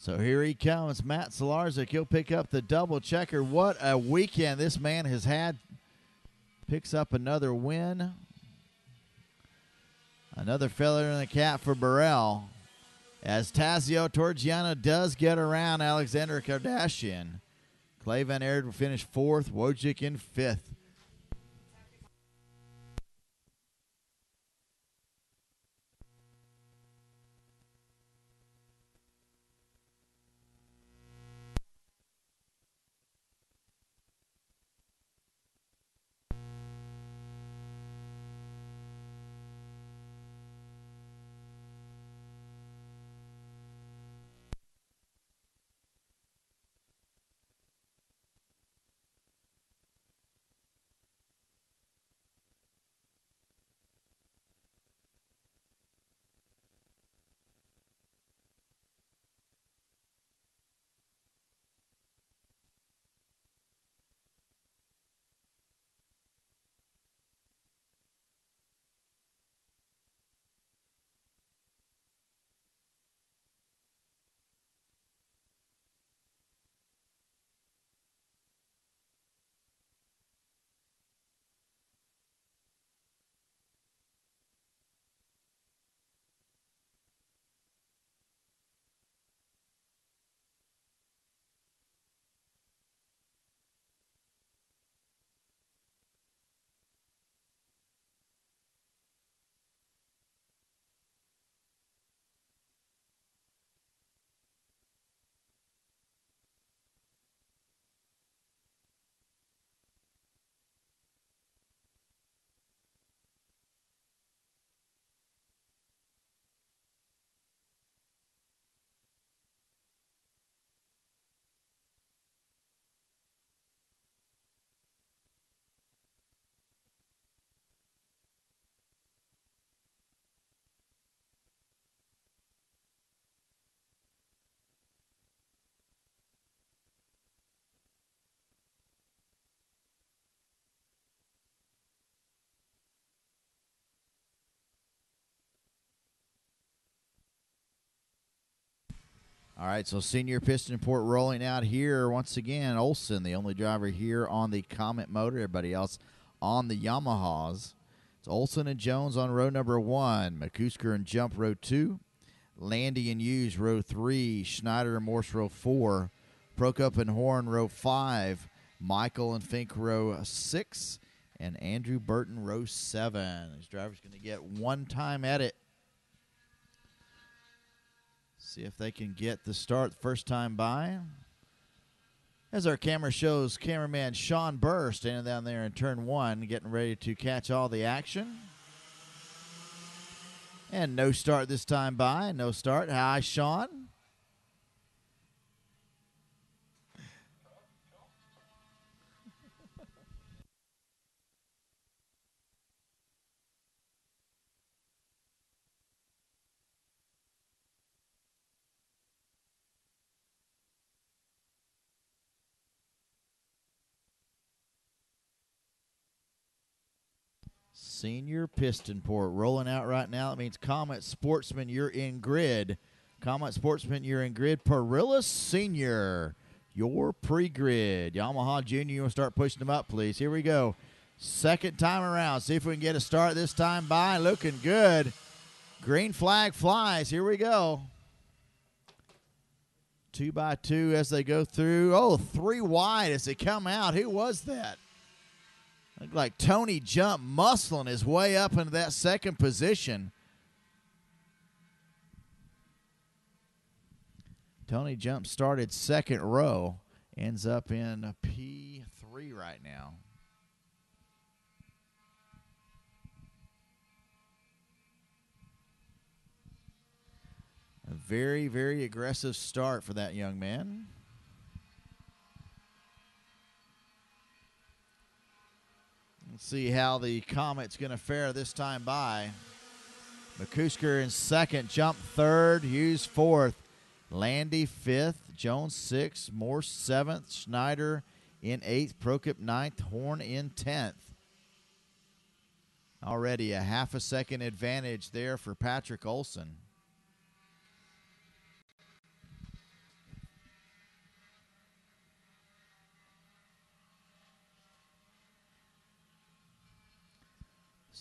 So here he comes, Matt Solarzik. He'll pick up the double checker. What a weekend this man has had. Picks up another win. Another feather in the cap for Burrell. As Tazio Torgiano does get around Alexander Kardashian. Clay Van Aert will finish 4th, Wojcik in 5th. All right, so senior piston port rolling out here once again. Olson, the only driver here on the Comet motor. Everybody else on the Yamahas. It's Olson and Jones on row number 1. McCusker and Jump row 2. Landy and Hughes row 3. Schneider and Morse row 4. Prokop and Horn row 5. Michael and Fink row 6. And Andrew Burton row 7. This driver's going to get one time at it. See if they can get the start first time by. As our camera shows, cameraman Sean Burr standing down there in turn 1, getting ready to catch all the action. And no start this time by. No start. Hi, Sean. Senior piston port rolling out right now. That means Comet Sportsman, you're in grid. Comet Sportsman, you're in grid. Perilla Senior, your pre-grid. Yamaha Junior, you want to start pushing them up, please. Here we go. Second time around. See if we can get a start this time by. Looking good. Green flag flies. Here we go. 2 by 2 as they go through. Oh, 3 wide as they come out. Who was that? Looked like Tony Jump muscling his way up into that second position. Tony Jump started second row. Ends up in P3 right now. A very, very aggressive start for that young man. Let's see how the Comet's going to fare this time by. McCusker in second, Jump third, Hughes fourth, Landy fifth, Jones sixth, Morse seventh, Schneider in eighth, Prokop ninth, Horn in 10th. Already a half a second advantage there for Patrick Olson.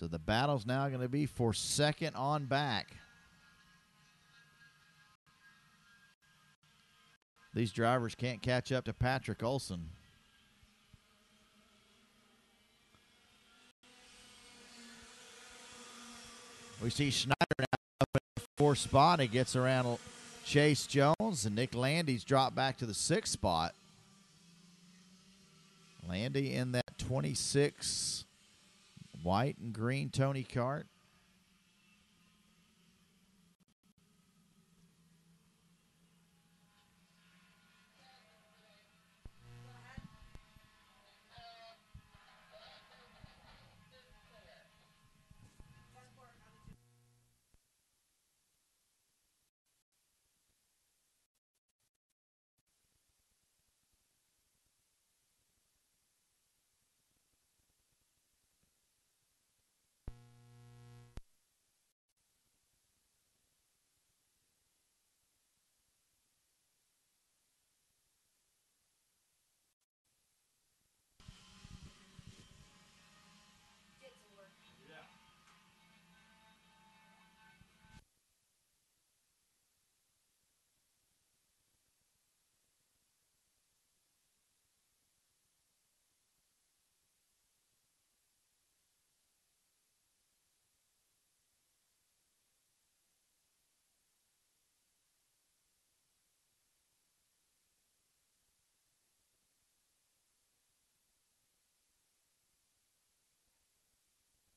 So the battle's now going to be for second on back. These drivers can't catch up to Patrick Olson. We see Schneider now up in the 4th spot. He gets around Chase Jones, and Nick Landy's dropped back to the 6th spot. Landy in that 26 white and green Tony kart.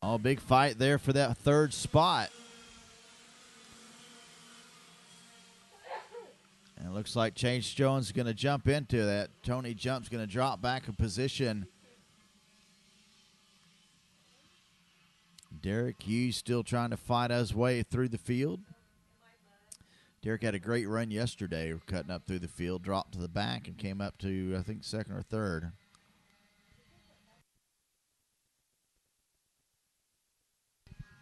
Oh, big fight there for that 3rd spot. And it looks like Chase Jones is going to jump into that. Tony Jump's going to drop back a position. Derek Hughes still trying to fight his way through the field. Derek had a great run yesterday, cutting up through the field, dropped to the back, and came up to, I think, 2nd or 3rd.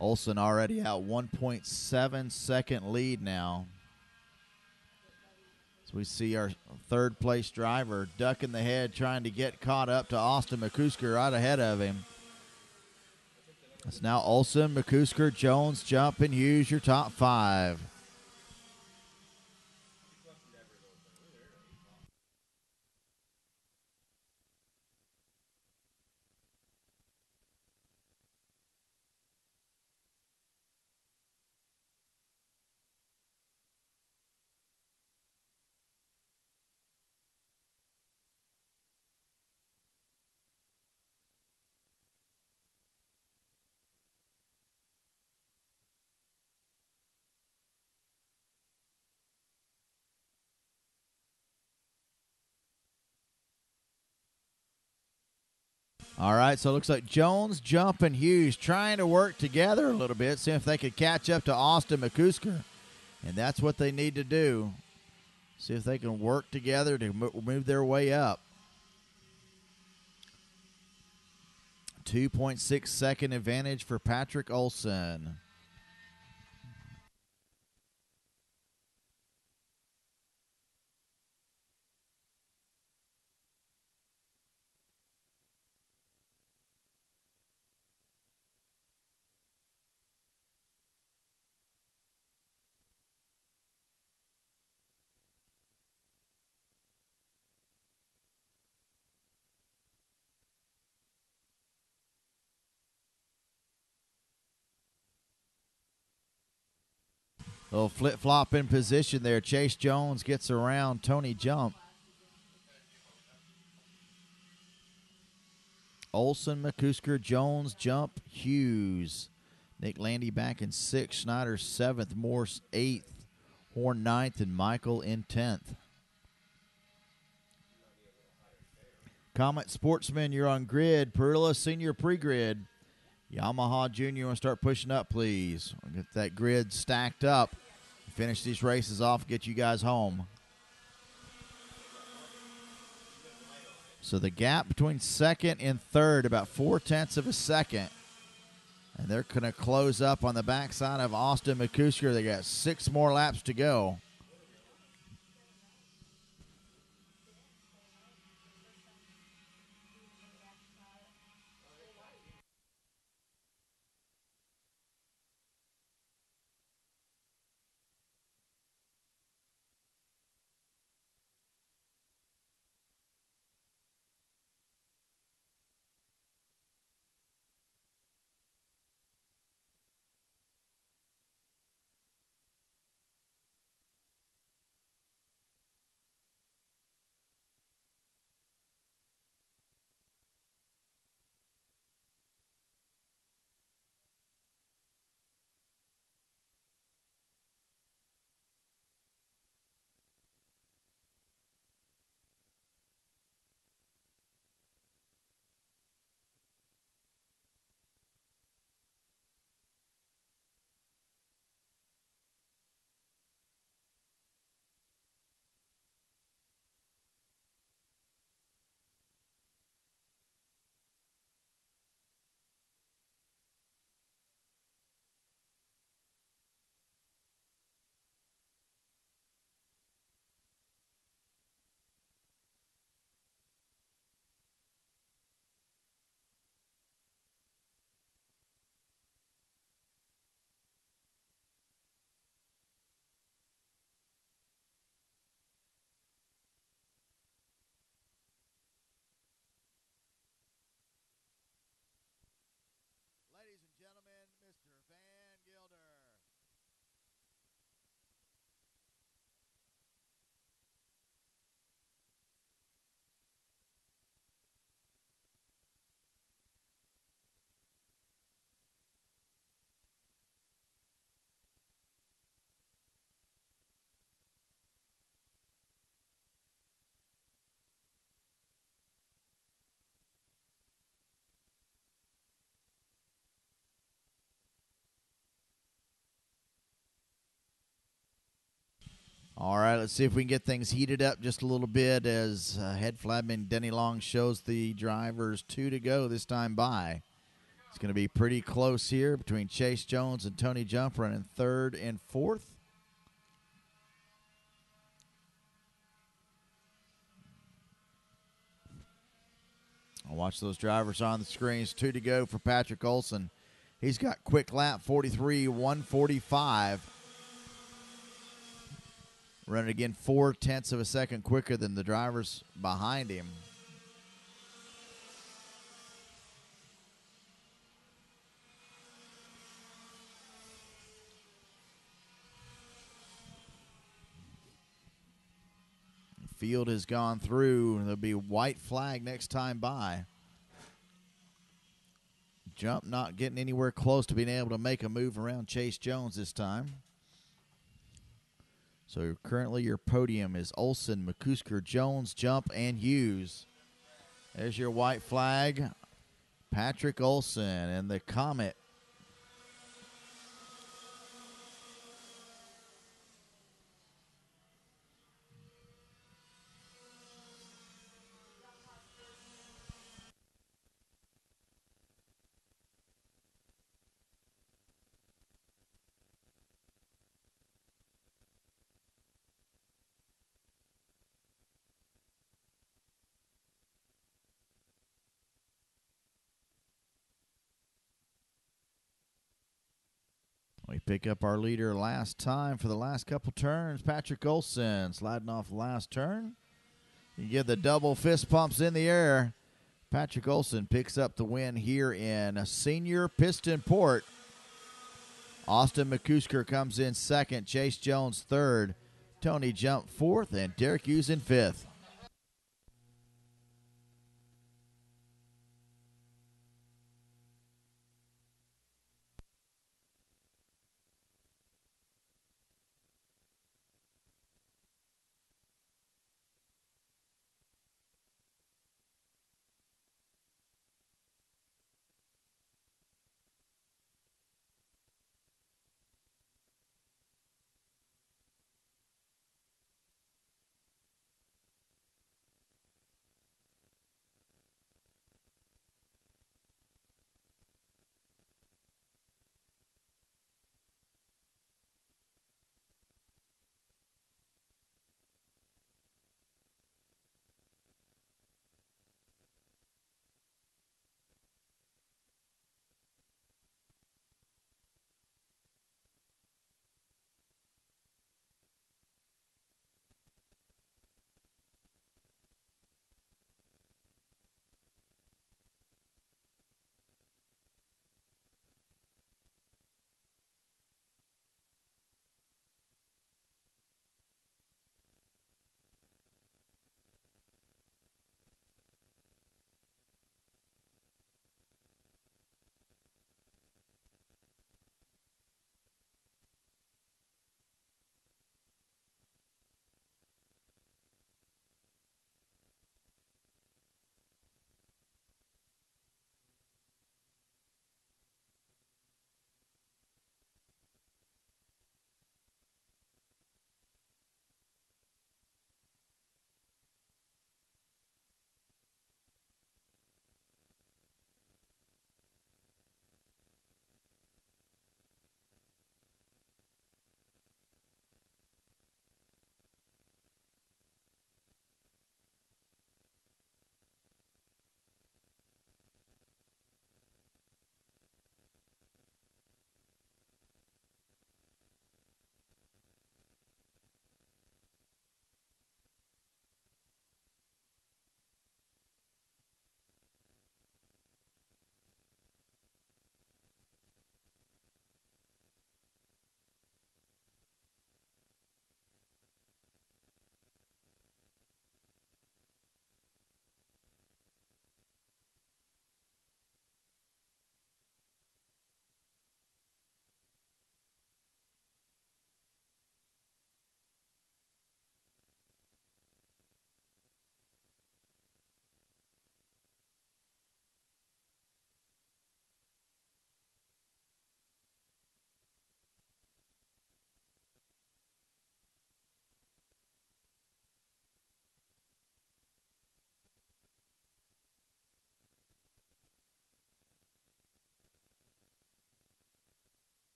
Olson already out 1.7 second lead now. So we see our third-place driver ducking the head, trying to get caught up to Austin McCusker right ahead of him. It's now Olson, McCusker, Jones, Jump, and Hughes, your top five. All right, so it looks like Jones, Jump, and Hughes trying to work together a little bit, see if they could catch up to Austin McCusker. And that's what they need to do. See if they can work together to move their way up. 2.6 second advantage for Patrick Olson. Little flip-flop in position there. Chase Jones gets around Tony Jump. Olson, McCusker, Jones, Jump, Hughes. Nick Landy back in 6th, Schneider 7th, Morse 8th, Horn 9th, and Michael in 10th. Comet Sportsman, you're on grid. Perilla Senior pre-grid. Yamaha Junior, want to start pushing up, please. We'll get that grid stacked up. Finish these races off, get you guys home. So the gap between second and third, about 0.4 of a second. And they're going to close up on the backside of Austin McCusker. They got 6 more laps to go. Ladies and gentlemen, Mr. Van Gilder. All right, let's see if we can get things heated up just a little bit as head flagman Denny Long shows the drivers 2 to go this time by. It's going to be pretty close here between Chase Jones and Tony Jump running 3rd and 4th. Watch those drivers on the screens. 2 to go for Patrick Olson. He's got quick lap 43, 145. Running again 0.4 of a second quicker than the drivers behind him. The field has gone through. There'll be white flag next time by. Jump not getting anywhere close to being able to make a move around Chase Jones this time. So currently your podium is Olson, McCusker, Jones, Jump, and Hughes. There's your white flag. Patrick Olson and the Comet. We pick up our leader last time for the last couple turns. Patrick Olson sliding off the last turn. You get the double fist pumps in the air. Patrick Olson picks up the win here in Senior Piston Port. Austin McCusker comes in second. Chase Jones third. Tony Jump fourth. And Derek Hughes in fifth.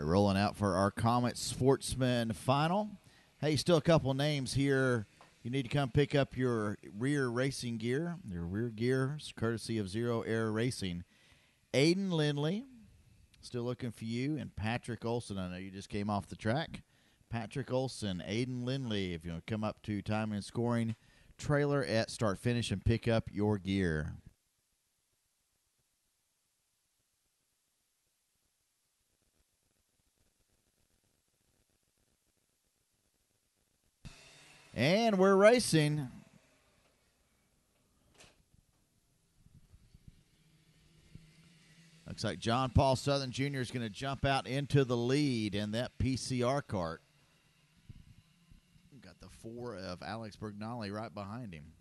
right, rolling out for our Comet Sportsman final. Hey, still a couple names here. You need to come pick up your rear racing gear. Your rear gear is courtesy of Zero Air Racing. Aiden Lindley, still looking for you, and Patrick Olson. I know you just came off the track. Patrick Olson, Aiden Lindley, if you want to come up to time and scoring trailer at start finish and pick up your gear. And we're racing. Looks like John Paul Southern Jr. is going to jump out into the lead in that PCR kart. Got the 4 of Alex Bergnali right behind him.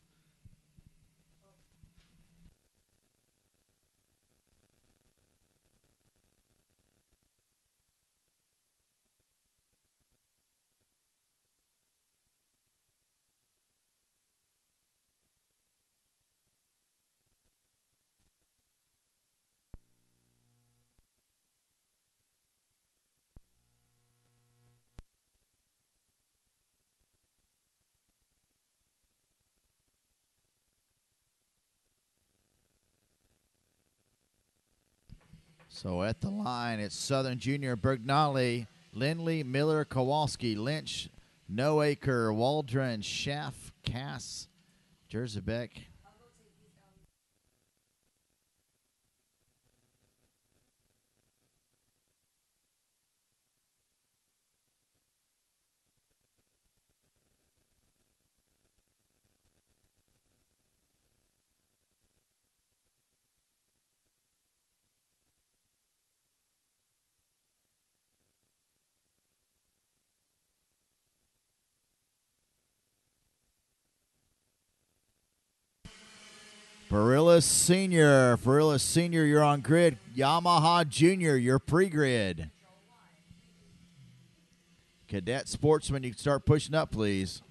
So at the line, it's Southern Jr., Bergnali, Lindley, Miller, Kowalski, Lynch, Noacre, Waldron, Schaff, Cass, Jerzebek. Perilla Senior, you're on grid. Yamaha Junior, you're pre-grid. Cadet Sportsman, you can start pushing up, please.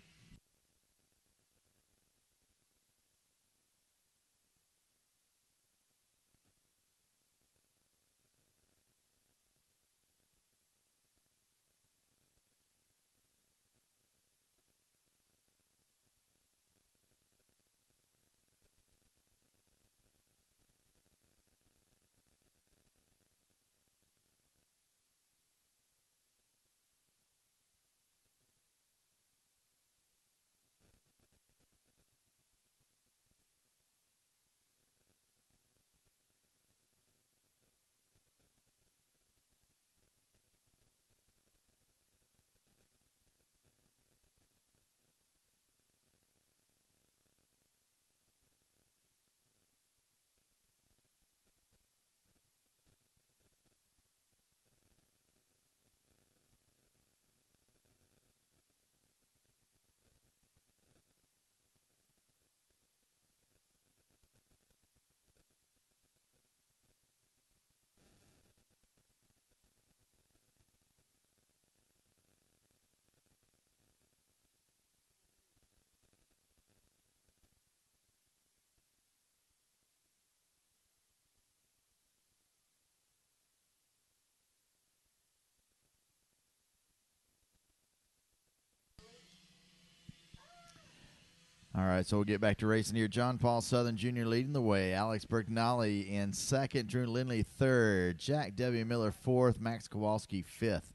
All right, so we'll get back to racing here. John Paul Southern Jr. leading the way. Alex Bergnali in second. Drew Lindley third. Jack W. Miller fourth. Max Kowalski fifth.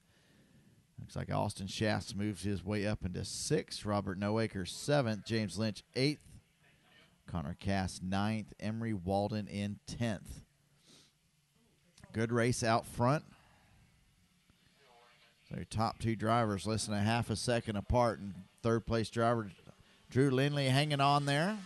Looks like Austin Shafts moves his way up into sixth. Robert Noacre seventh. James Lynch eighth. Connor Cass ninth. Emery Walden in 10th. Good race out front. So your top two drivers less than a half a second apart, and third place driver Drew Lindley hanging on there.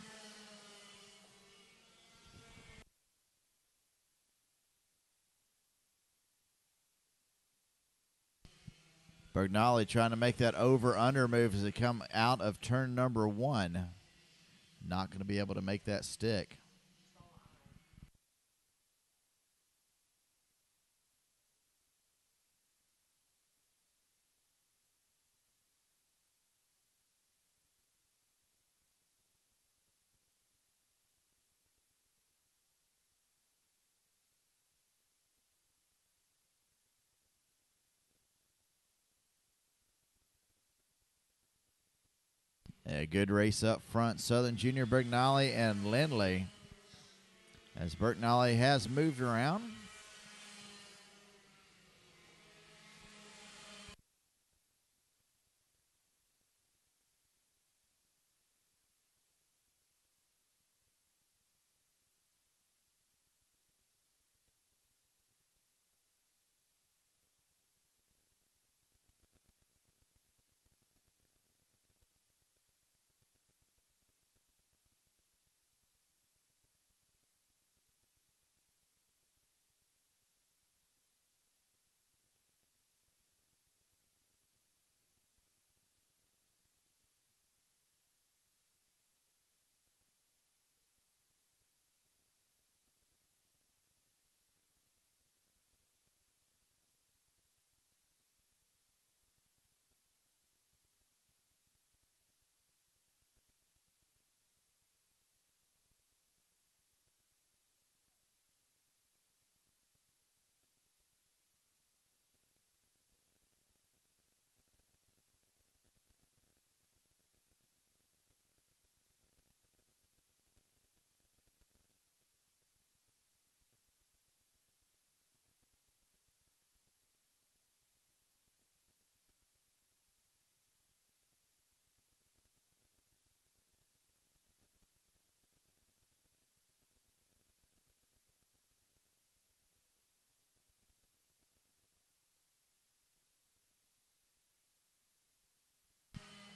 Bergnali trying to make that over-under move as they come out of turn number 1. Not going to be able to make that stick. A good race up front. Southern Junior, Bergnali, and Lindley. As Bergnali has moved around.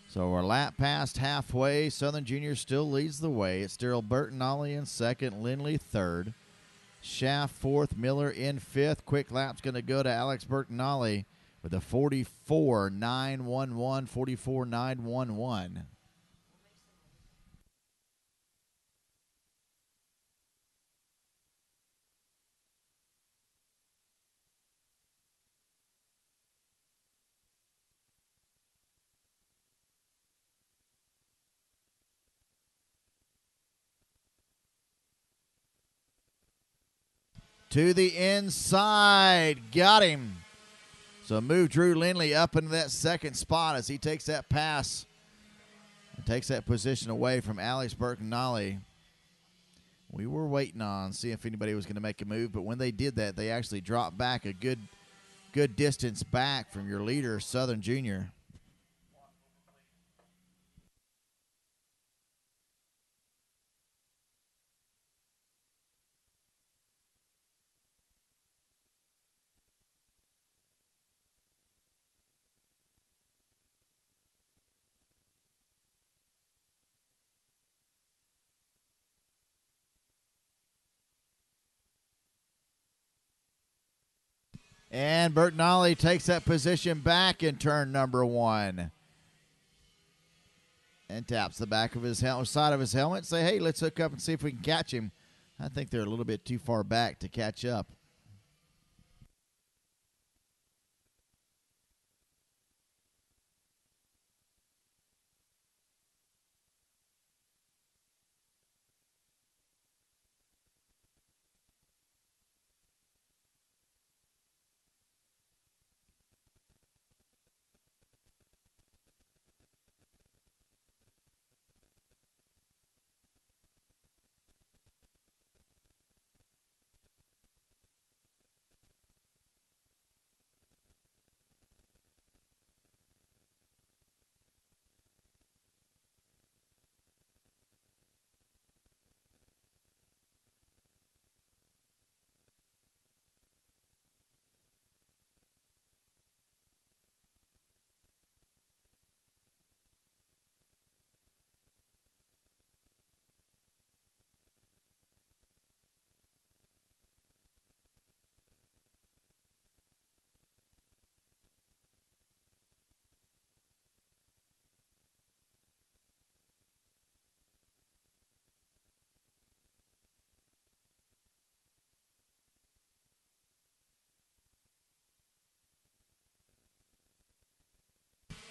So we're lap past halfway. Southern Junior still leads the way. It's still Bertinelli in second, Lindley third. Schaff fourth, Miller in fifth. Quick lap's going to go to Alex Bertinelli with a 44.911, 44.911. To the inside. Got him. So move Drew Lindley up into that second spot as he takes that pass and takes that position away from Alex Bertinelli. We were waiting on see if anybody was going to make a move, but when they did that, they actually dropped back a good distance back from your leader, Southern Junior. And Bertinelli takes that position back in turn number one. And taps the back of his side of his helmet. Say, hey, let's hook up and see if we can catch him. I think they're a little bit too far back to catch up.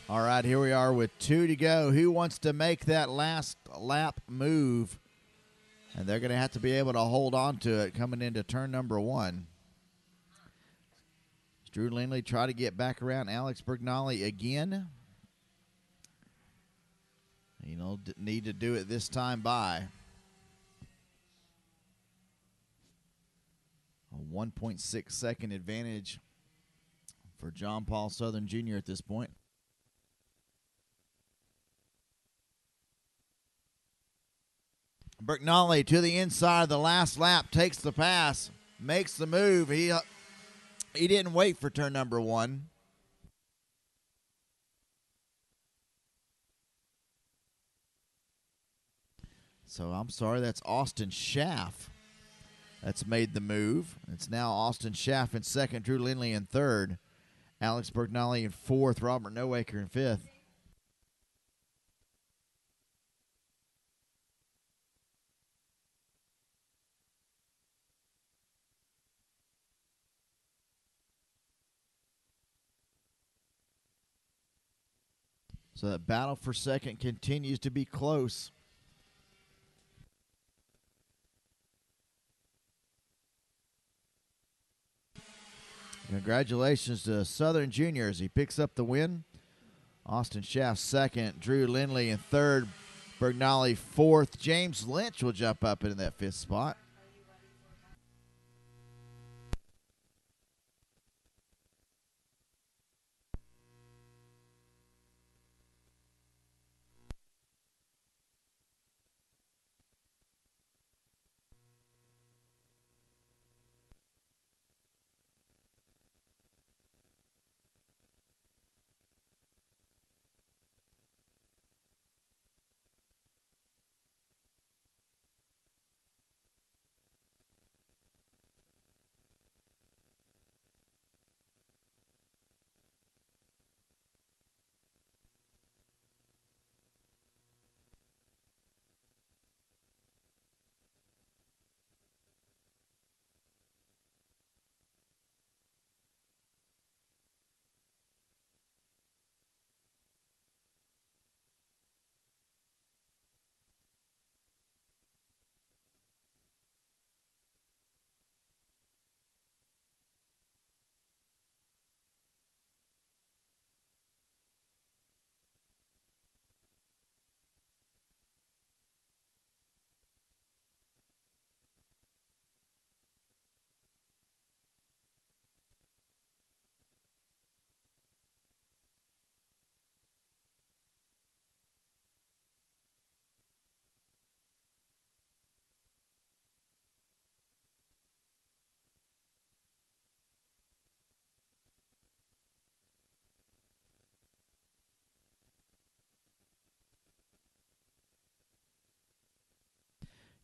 All right, here we are with 2 to go. Who wants to make that last lap move? And they're going to have to be able to hold on to it coming into turn number one. Drew Lindley try to get back around Alex Bertinelli again. Need to do it this time by. A 1.6 second advantage for John Paul Southern Jr. at this point. Bergnali to the inside of the last lap, takes the pass, makes the move. He didn't wait for turn number 1. So I'm sorry, that's Austin Schaff that's made the move. It's now Austin Schaff in second, Drew Lindley in third, Alex Bergnali in fourth, Robert Nowaker in fifth. So that battle for second continues to be close. Congratulations to Southern Junior as he picks up the win. Austin Schaff second, Drew Lindley in third, Bergnali fourth. James Lynch will jump up into that fifth spot.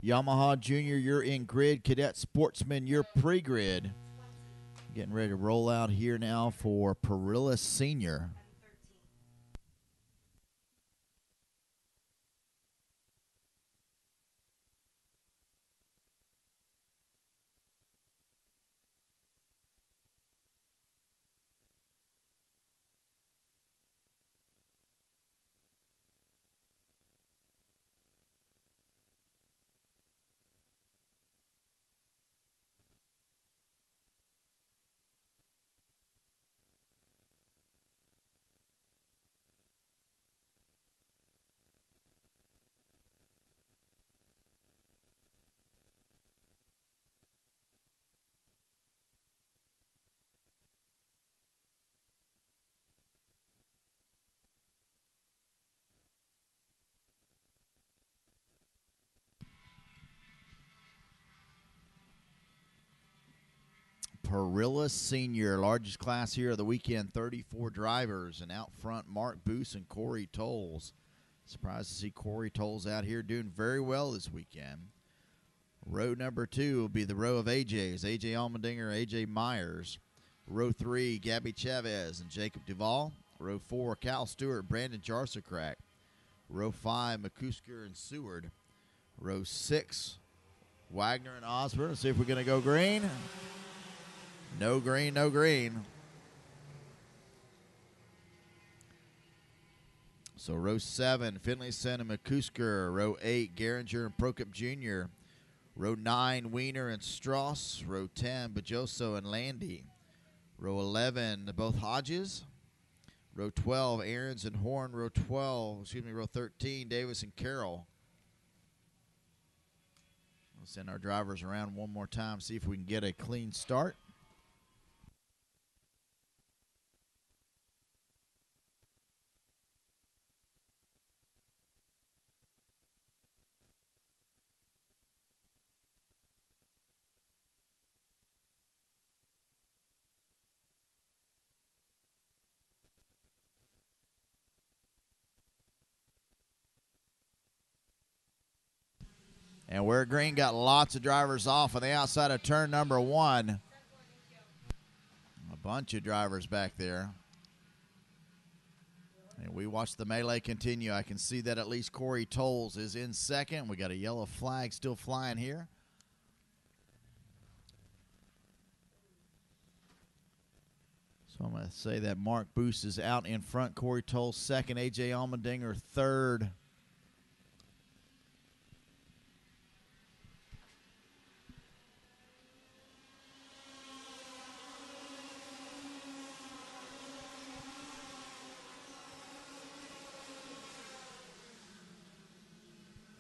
Yamaha Junior, you're in grid. Cadet Sportsman, you're pre-grid. Getting ready to roll out here now for Perilla Senior. Perilla Senior, largest class here of the weekend, 34 drivers, and out front Mark Boos and Corey Tolles. Surprised to see Corey Tolles out here doing very well this weekend. Row number 2 will be the row of AJs, AJ Allmendinger, AJ Myers. Row 3, Gabby Chavez and Jacob Duvall. Row 4, Cal Stewart, Brandon Jarsakrak. Row 5, McCusker and Seward. Row 6, Wagner and Osborne. Let's see if we're going to go green. No green, no green. So row 7, Finlayson and McCusker. Row 8, Geringer and Prokop Jr. Row 9, Wiener and Strauss. Row 10, Bajoso and Landy. Row 11, both Hodges. Row 12, Aarons and Horn. Row 13, Davis and Carroll. We'll send our drivers around one more time, see if we can get a clean start. And we're green, got lots of drivers off on the outside of turn number 1. A bunch of drivers back there. And we watch the melee continue. I can see that at least Corey Tolles is in second. We got a yellow flag still flying here. So I'm going to say that Mark Boos is out in front. Corey Tolles second. A.J. Allmendinger third.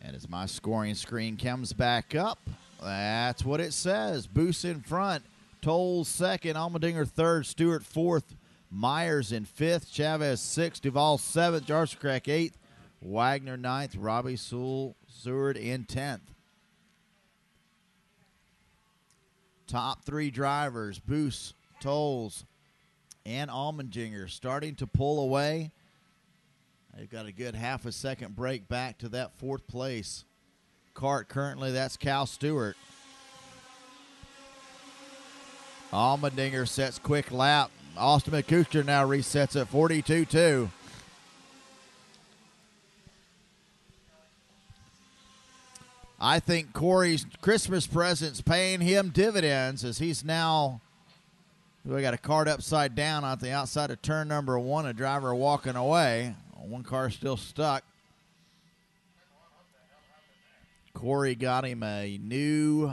And as my scoring screen comes back up, that's what it says. Boos in front, Tolles second, Allmendinger third, Stewart fourth, Myers in fifth, Chavez sixth, Duvall seventh, Jarscrack eighth, Wagner ninth, Robbie Seward in 10th. Top 3 drivers, Boos, Tolles, and Allmendinger starting to pull away. They've got a good half a second break back to that 4th place cart. Currently, that's Cal Stewart. Allmendinger sets quick lap. Austin McCusker now resets at 42.2. I think Corey's Christmas present's paying him dividends as he's now, we got a cart upside down on the outside of turn number 1, a driver walking away. One car still stuck. Corey got him a new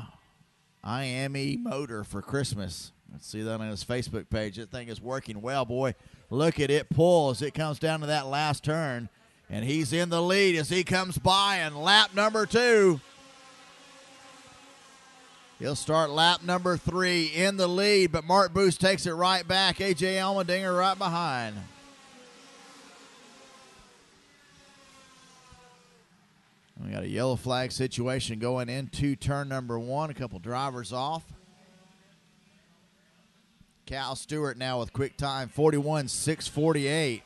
IME motor for Christmas. Let's see that on his Facebook page. That thing is working well, boy. Look at it pull as it comes down to that last turn. And he's in the lead as he comes by in lap number 2. He'll start lap number 3 in the lead, but Mark Boos takes it right back. A.J. Allmendinger right behind. We got a yellow flag situation going into turn number 1. A couple drivers off. Cal Stewart now with quick time, 41.648.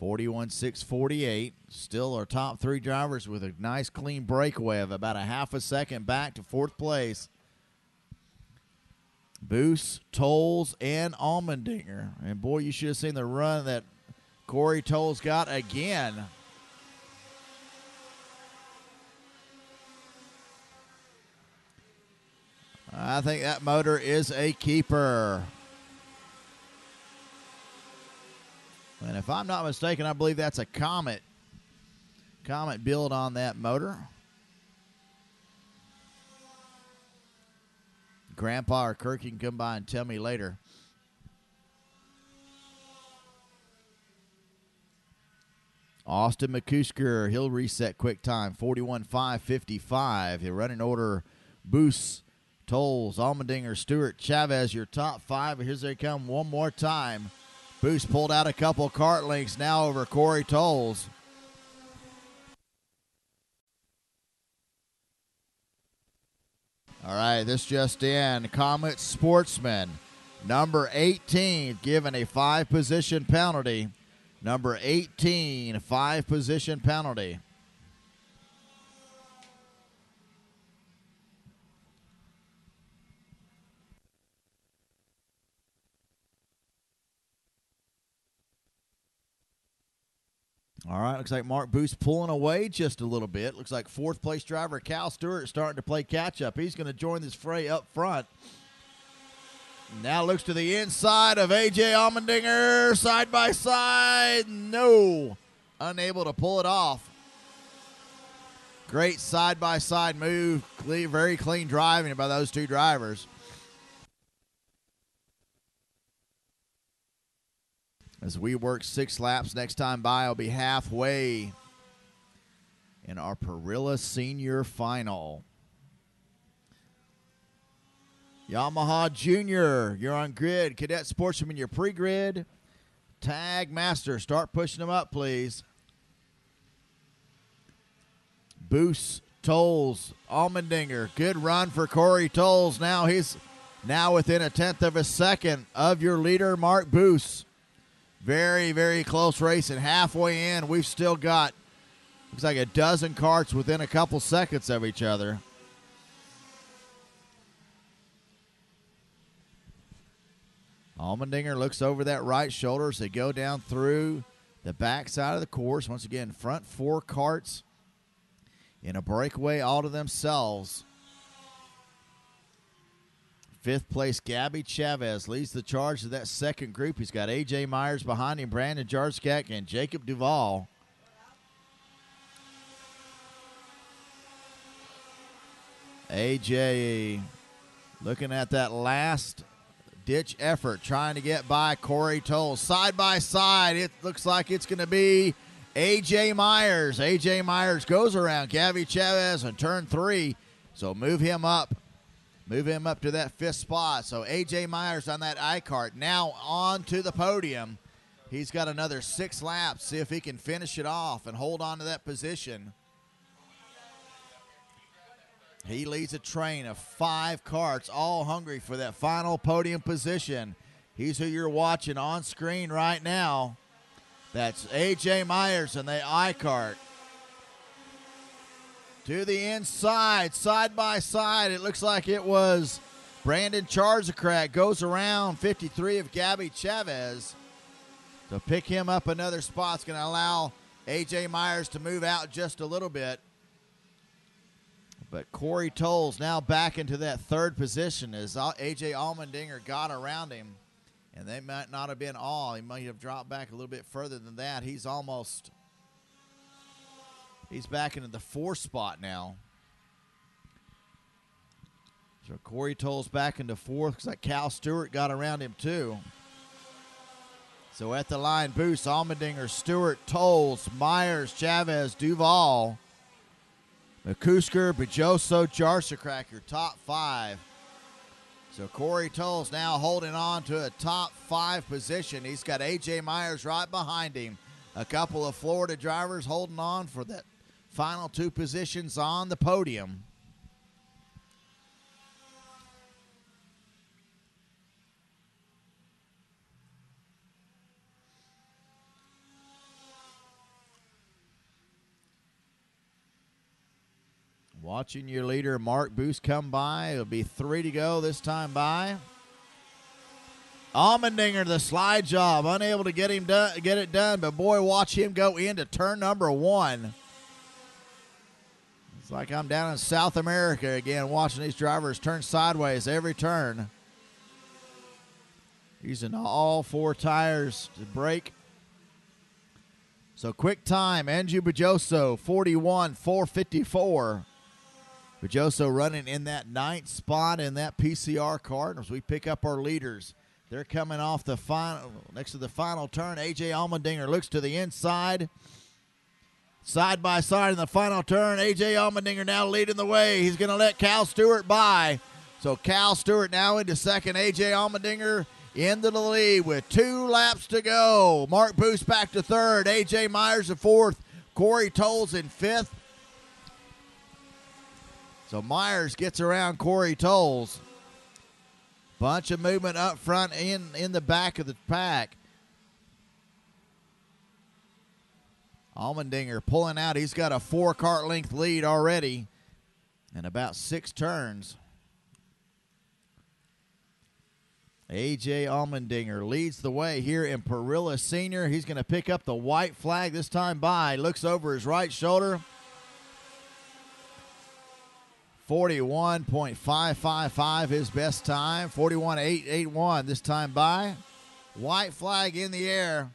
41.648. Still our top 3 drivers with a nice clean breakaway of about a half a second back to 4th place. Boos, Tolles, and Allmendinger. And boy, you should have seen the run that Corey Tolles got again. I think that motor is a keeper. And if I'm not mistaken, I believe that's a Comet build on that motor. Grandpa or Kirk, you can come by and tell me later. Austin McCusker, he'll reset quick time, 41.555. The running order, Boos, Tolles, Allmendinger, Stewart, Chavez, your top 5. Here's they come one more time. Boos pulled out a couple cart lengths now over Corey Tolles. All right, this just in. Comet Sportsman, number 18, given a 5-position penalty. Number 18, 5-position penalty. All right, looks like Mark Boos pulling away just a little bit. Looks like 4th place driver Cal Stewart starting to play catch-up. He's going to join this fray up front. Now looks to the inside of A.J. Allmendinger, side by side. No, unable to pull it off. Great side-by-side move. Very clean driving by those 2 drivers. as we work 6 laps. Next time by, I'll be halfway in our Perilla Senior Final. Yamaha Junior, you're on grid. Cadet Sportsman, you're pre-grid. Tag Master, start pushing them up, please. Boos, Tolles, Allmendinger. Good run for Corey Tolles. Now he's within 1/10 of a second of your leader, Mark Boos. Very, very close race, and halfway in, we've still got, looks like a dozen karts within a couple seconds of each other. Allmendinger looks over that right shoulder as they go down through the backside of the course. Once again, front 4 karts in a breakaway all to themselves. 5th place, Gabby Chavez leads the charge of that second group. He's got A.J. Myers behind him, Brandon Jarskak, and Jacob Duvall. A.J. looking at that last ditch effort, trying to get by Corey Tolles. Side by side, it looks like it's going to be A.J. Myers. A.J. Myers goes around Gabby Chavez on turn 3, so move him up to that 5th spot. So A.J. Myers on that I-Kart, now on to the podium. He's got another 6 laps, see if he can finish it off and hold on to that position. He leads a train of 5 karts, all hungry for that final podium position. He's who you're watching on screen right now. That's A.J. Myers in the I-Kart. To the inside, side by side, it looks like it was Brandon Charzakrak. Goes around 53 of Gabby Chavez. To pick him up another spot is going to allow A.J. Myers to move out just a little bit. But Corey Tolles now back into that 3rd position as A.J. Allmendinger got around him. And they might not have been all. He might have dropped back a little bit further than that. He's back into the 4th spot now. So Corey Tolles back into 4th. Looks like Cal Stewart got around him too. So at the line, Boos, Allmendinger, Stewart, Tolles, Myers, Chavez, Duvall, McCusker, Bajoso, Jarskak, your top 5. So Corey Tolles now holding on to a top 5 position. He's got A.J. Myers right behind him. A couple of Florida drivers holding on for that final 2 positions on the podium. Watching your leader, Mark Boos, come by. It'll be 3 to go this time by. Allmendinger, the slide job, unable to get it done, but boy, watch him go into turn number 1. It's like I'm down in South America again, watching these drivers turn sideways every turn. Using all 4 tires to brake. So quick time, Andrew Bajoso, 41.454. Bajoso running in that 9th spot in that PCR kart as we pick up our leaders. They're coming off the final, next to the final turn. A.J. Allmendinger looks to the inside. Side by side in the final turn. A.J. Allmendinger now leading the way. He's going to let Cal Stewart by. So Cal Stewart now into 2nd. A.J. Allmendinger into the lead with 2 laps to go. Mark Boos back to 3rd. A.J. Myers in 4th. Corey Tolles in 5th. So Myers gets around Corey Tolles. Bunch of movement up front in the back of the pack. Allmendinger pulling out. He's got a 4-kart length lead already and about 6 turns. A.J. Allmendinger leads the way here in Perilla Senior. He's going to pick up the white flag this time by. Looks over his right shoulder. 41.555 his best time. 41.881 this time by. White flag in the air.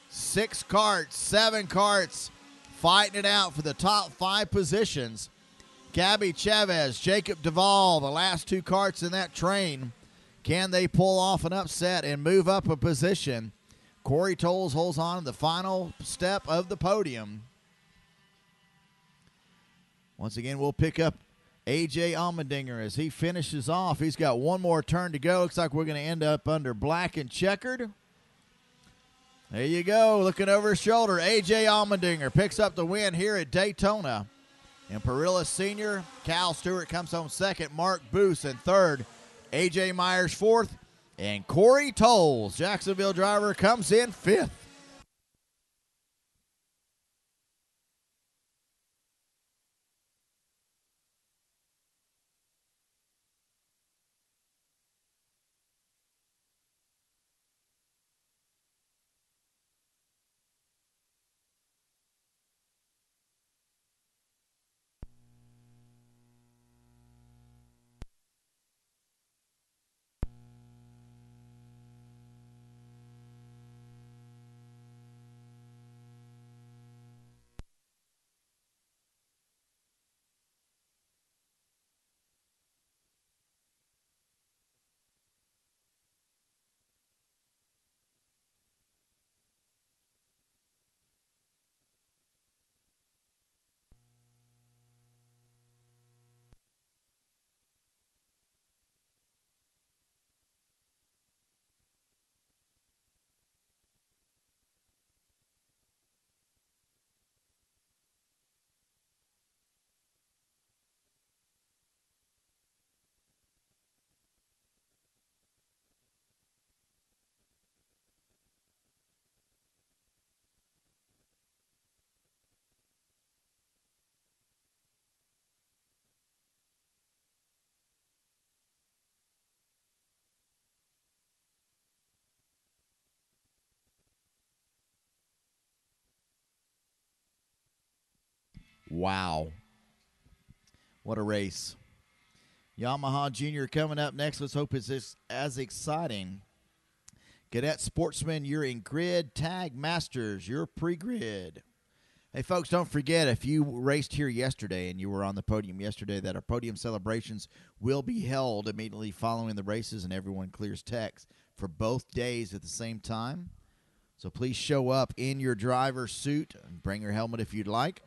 6 karts, 7 karts fighting it out for the top 5 positions. Gabby Chavez, Jacob Duvall, the last 2 karts in that train. Can they pull off an upset and move up a position? Corey Tolles holds on to the final step of the podium. Once again, we'll pick up A.J. Allmendinger as he finishes off. He's got one more turn to go. Looks like we're going to end up under black and checkered. There you go, looking over his shoulder. A.J. Allmendinger picks up the win here at Daytona. And Perilla Sr., Cal Stewart comes home second. Mark Boos in third. A.J. Myers fourth. And Corey Tolles, Jacksonville driver, comes in fifth. Wow. What a race. Yamaha Junior coming up next. Let's hope it's as exciting. Cadet Sportsman, you're in grid. Tag Masters, you're pre-grid. Hey, folks, don't forget, if you raced here yesterday and you were on the podium yesterday, that our podium celebrations will be held immediately following the races, and everyone clears techs for both days at the same time. So please show up in your driver's suit and bring your helmet if you'd like.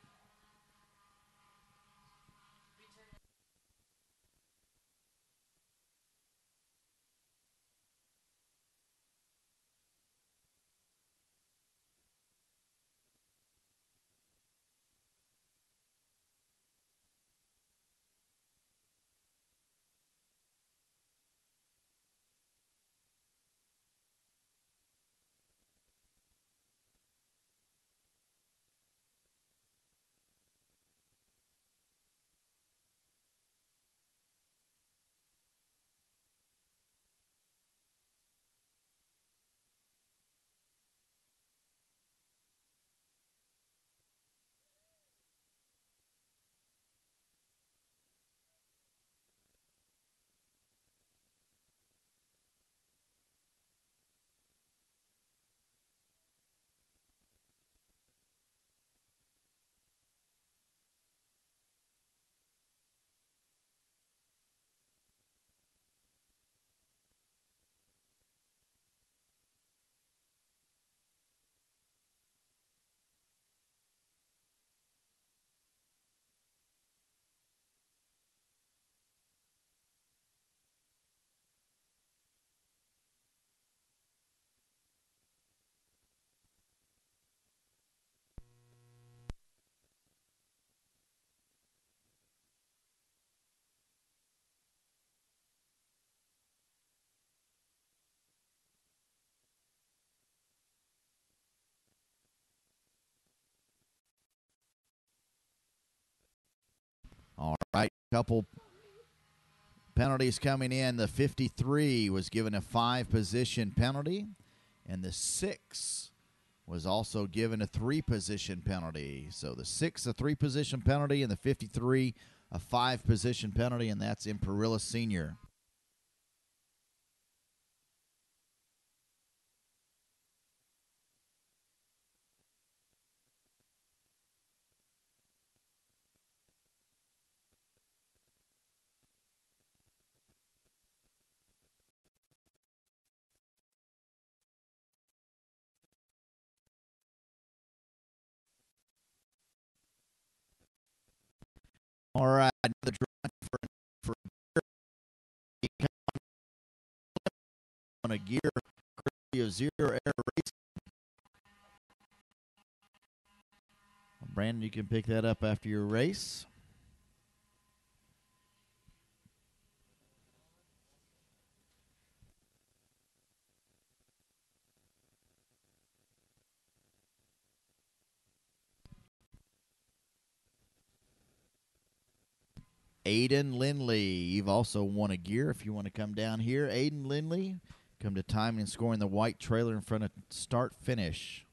All right, couple penalties coming in. The 53 was given a 5-position penalty, and the 6 was also given a 3-position penalty. So the 6, a 3-position penalty, and the 53, a 5-position penalty, and that's in Perilla Sr. All right, another drawing for on a gear courtesy of Zero Air Racing. Brandon, you can pick that up after your race. Aiden Lindley, you've also won a gear. If you want to come down here, Aiden Lindley, come to timing and scoring the white trailer in front of start finish.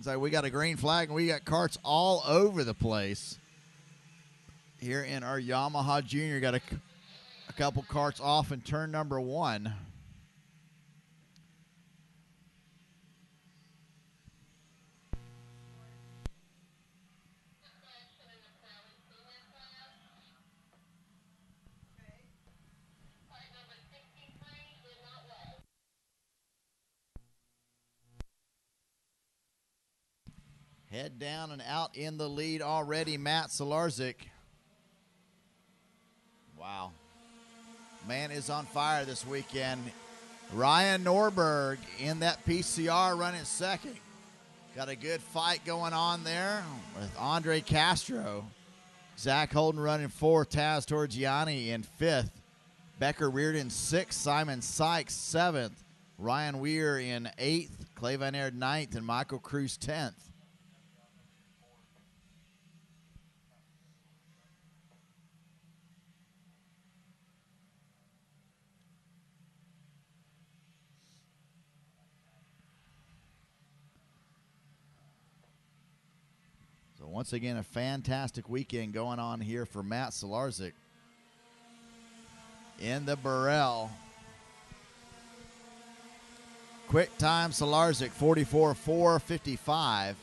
Looks like we got a green flag, and we got karts all over the place here in our Yamaha Junior. Got a couple karts off in turn number 1. Head down and out in the lead already, Matt Solarzik. Wow. Man is on fire this weekend. Ryan Norberg in that PCR running second. Got a good fight going on there with Andre Castro. Zach Holden running 4th. Taz Torgiani in 5th. Becker Reardon 6th. Simon Sykes 7th. Ryan Weir in 8th. Clay Van Aert 9th. And Michael Cruz 10th. So once again, a fantastic weekend going on here for Matt Solarzik in the Perilla. Quick time Solarzik 44.455.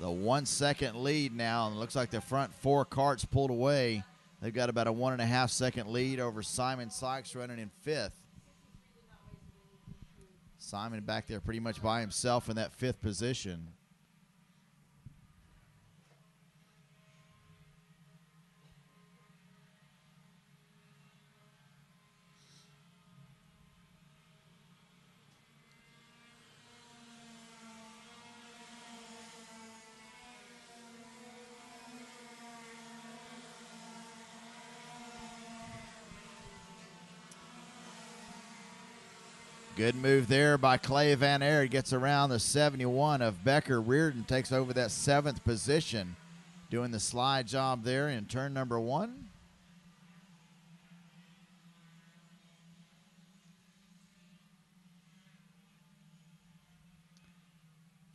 The 1 second lead now, and it looks like the front 4 karts pulled away. They've got about a 1.5 second lead over Simon Sykes running in 5th. Simon back there pretty much by himself in that 5th position. Good move there by Clay Van Aert. Gets around the 71 of Becker Reardon. Takes over that 7th position. Doing the slide job there in turn number 1.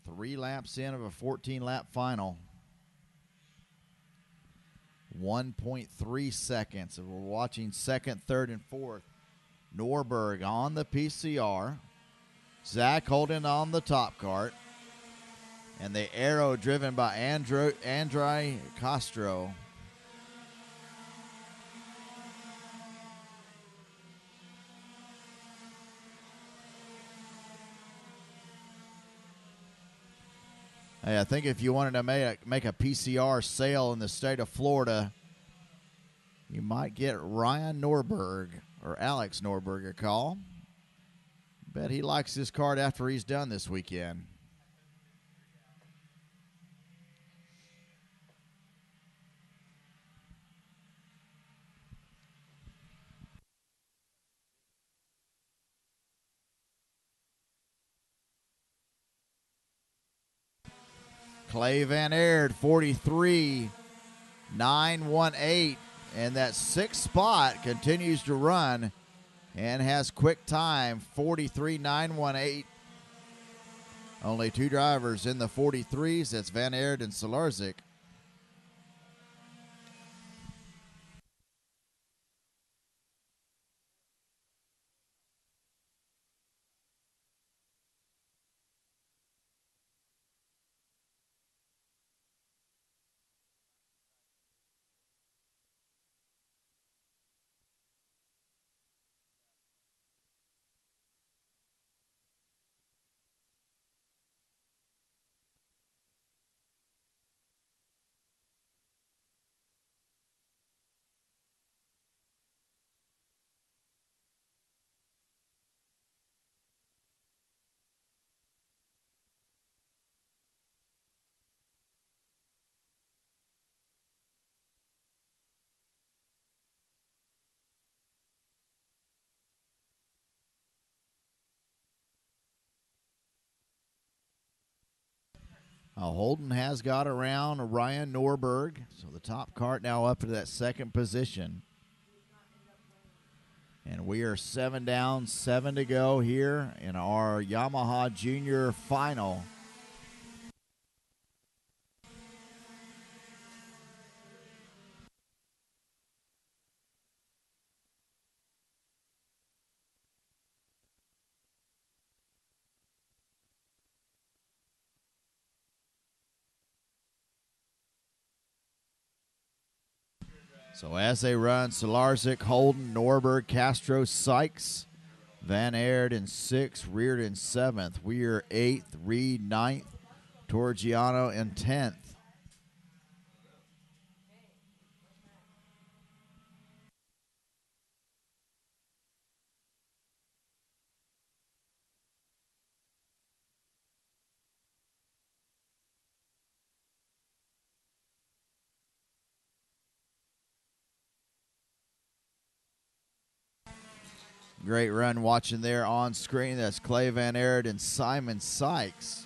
Three laps in of a 14-lap final. 1.3 seconds. We're watching 2nd, 3rd, and 4th. Norberg on the PCR. Zach Holden on the top kart. And the arrow driven by Andre Castro. Hey, I think if you wanted to make a PCR sale in the state of Florida, you might get Ryan Norberg or Alex Norberg a call. Bet he likes this card after he's done this weekend. Clay Van Aert, 43.918. And that 6th spot continues to run and has quick time, 43.918. Only 2 drivers in the 43s. That's Van Aert and Solarzik. Holden has got around Ryan Norberg. So the top kart now up to that 2nd position. And we are 7 down, 7 to go here in our Yamaha Junior Final. So as they run, Solarzik, Holden, Norberg, Castro, Sykes, Van Aert in 6th, Reard in 7th. Weir 8th, Reed 9th, Torgiano in 10th. Great run watching there on screen. That's Clay Van Aert and Simon Sykes.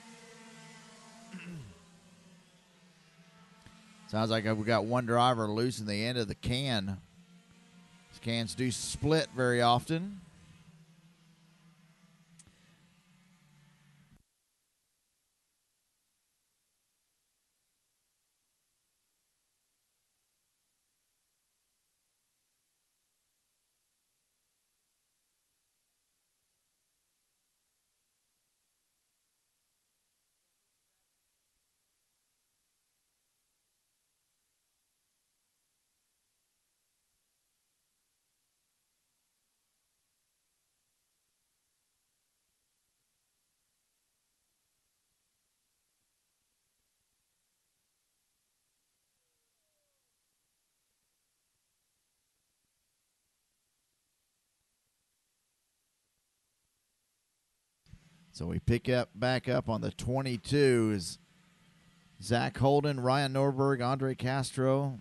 Sounds like we got one driver losing the end of the can. These cans do split very often. So we pick up back up on the 22 is Zach Holden, Ryan Norberg, Andre Castro,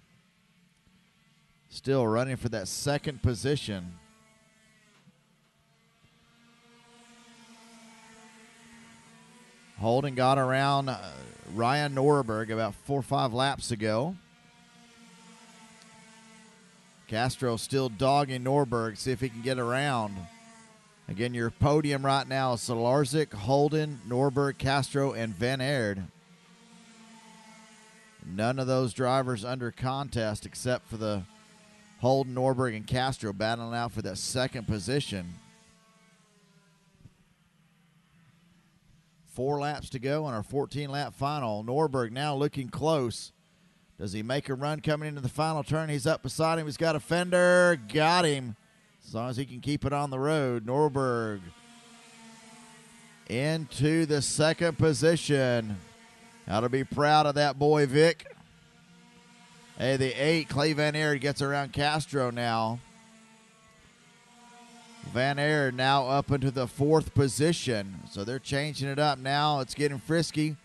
still running for that second position. Holden got around Ryan Norberg about 4 or 5 laps ago. Castro still dogging Norberg, see if he can get around. Again, your podium right now is Solarzik, Holden, Norberg, Castro, and Van Aert. None of those drivers under contest except for the Holden, Norberg, and Castro battling out for that second position. 4 laps to go in our 14-lap final. Norberg now looking close. Does he make a run coming into the final turn? He's up beside him. He's got a fender. Got him. As long as he can keep it on the road. Norberg into the second position. Got to be proud of that boy, Vic. Hey, the 8, Clay Van Aert gets around Castro now. Van Aert now up into the 4th position. So they're changing it up now. It's getting frisky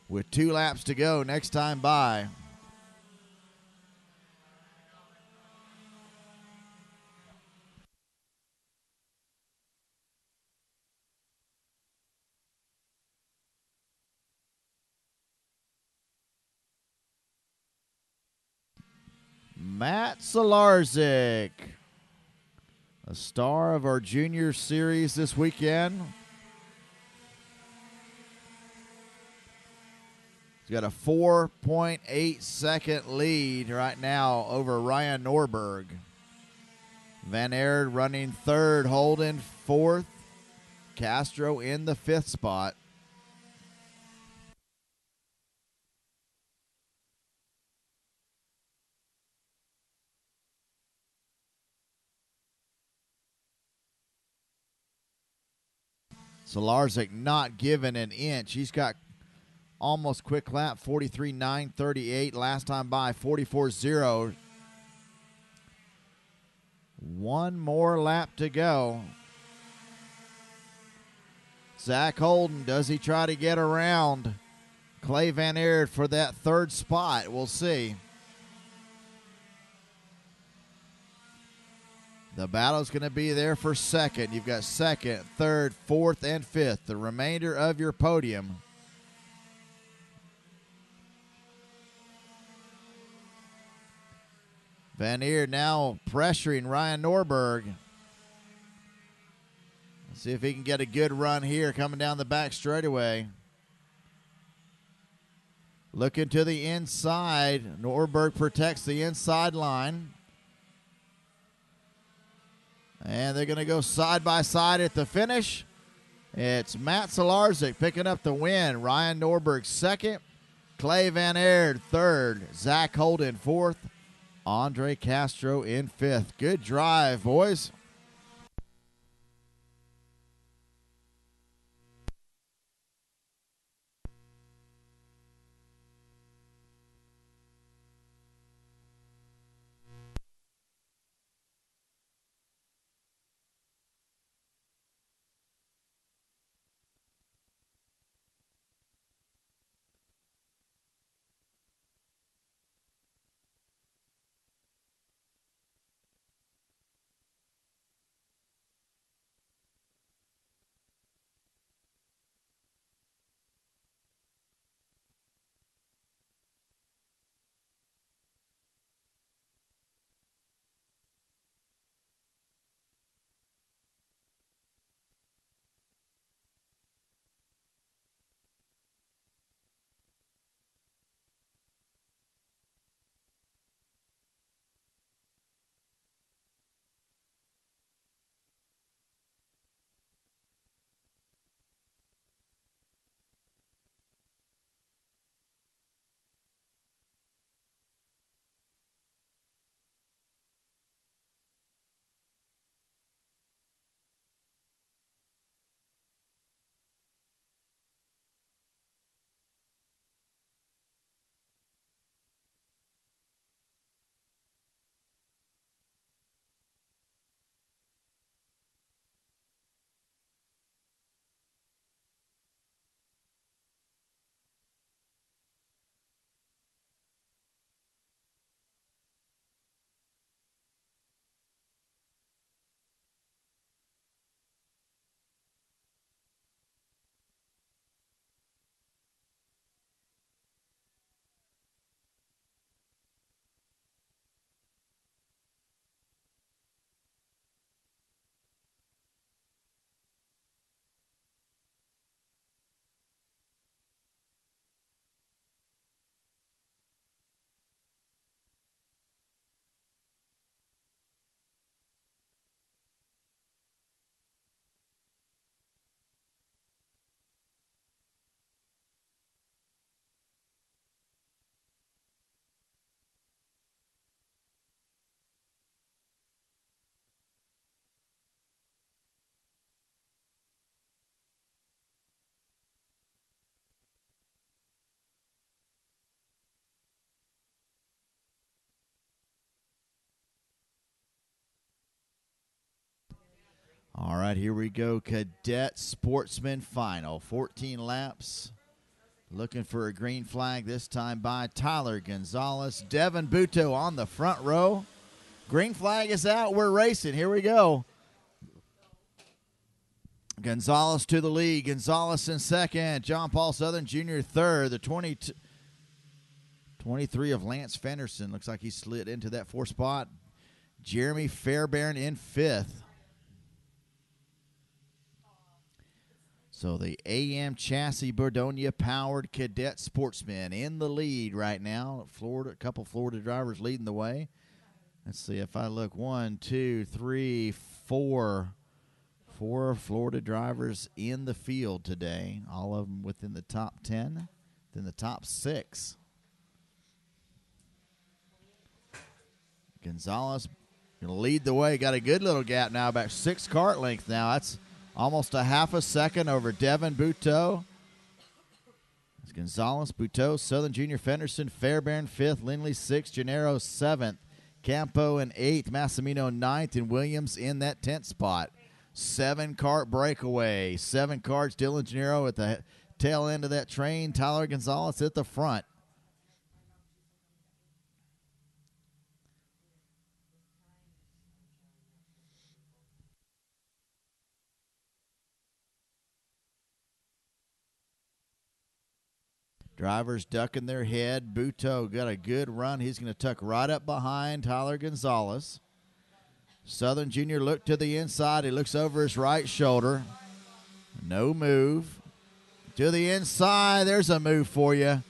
with 2 laps to go next time by. Matt Solarzik, a star of our junior series this weekend. He's got a 4.8 second lead right now over Ryan Norberg. Van Aert running 3rd, Holden 4th, Castro in the 5th spot. Solarzik not giving an inch. He's got almost quick lap, 43.938. Last time by, 44.0. One more lap to go. Zach Holden, does he try to get around Clay Van Aert for that 3rd spot? We'll see. The battle's going to be there for 2nd. You've got 2nd, 3rd, 4th, and 5th. The remainder of your podium. Van Aert now pressuring Ryan Norberg. See if he can get a good run here coming down the back straightaway. Looking to the inside. Norberg protects the inside line. And they're going to go side by side at the finish. It's Matt Solarzik picking up the win. Ryan Norberg second. Clay Van Aert third. Zach Holden fourth. Andre Castro in fifth. Good drive, boys. All right, here we go. Cadet Sportsman Final. 14 laps. Looking for a green flag this time by Tyler Gonzalez. Devin Buto on the front row. Green flag is out. We're racing. Here we go. Gonzalez to the lead. Gonzalez in second. John Paul Southern Jr. third. The 23 of Lance Fenderson. Looks like he slid into that fourth spot. Jeremy Fairbairn in fifth. So the AM Chassis Bordonia powered Cadet Sportsman in the lead right now. Florida, a couple Florida drivers leading the way. Let's see if I look. 1, 2, 3, 4. 4 Florida drivers in the field today. All of them within the top 10, then the top 6. Gonzalez going to lead the way. Got a good little gap now, about 6 kart length now. That's almost a half a second over Devin Buto. It's Gonzalez, Buto, Southern Junior, Fenderson, Fairbairn 5th, Lindley 6th, Gennaro 7th, Campo in 8th, Massimino 9th, and Williams in that 10th spot. 7 kart breakaway. 7 karts, Dylan Gennaro at the tail end of that train. Tyler Gonzalez at the front. Drivers ducking their head. Buto got a good run. He's going to tuck right up behind Tyler Gonzalez. Southern Junior looked to the inside. He looks over his right shoulder. No move. To the inside. There's a move for you.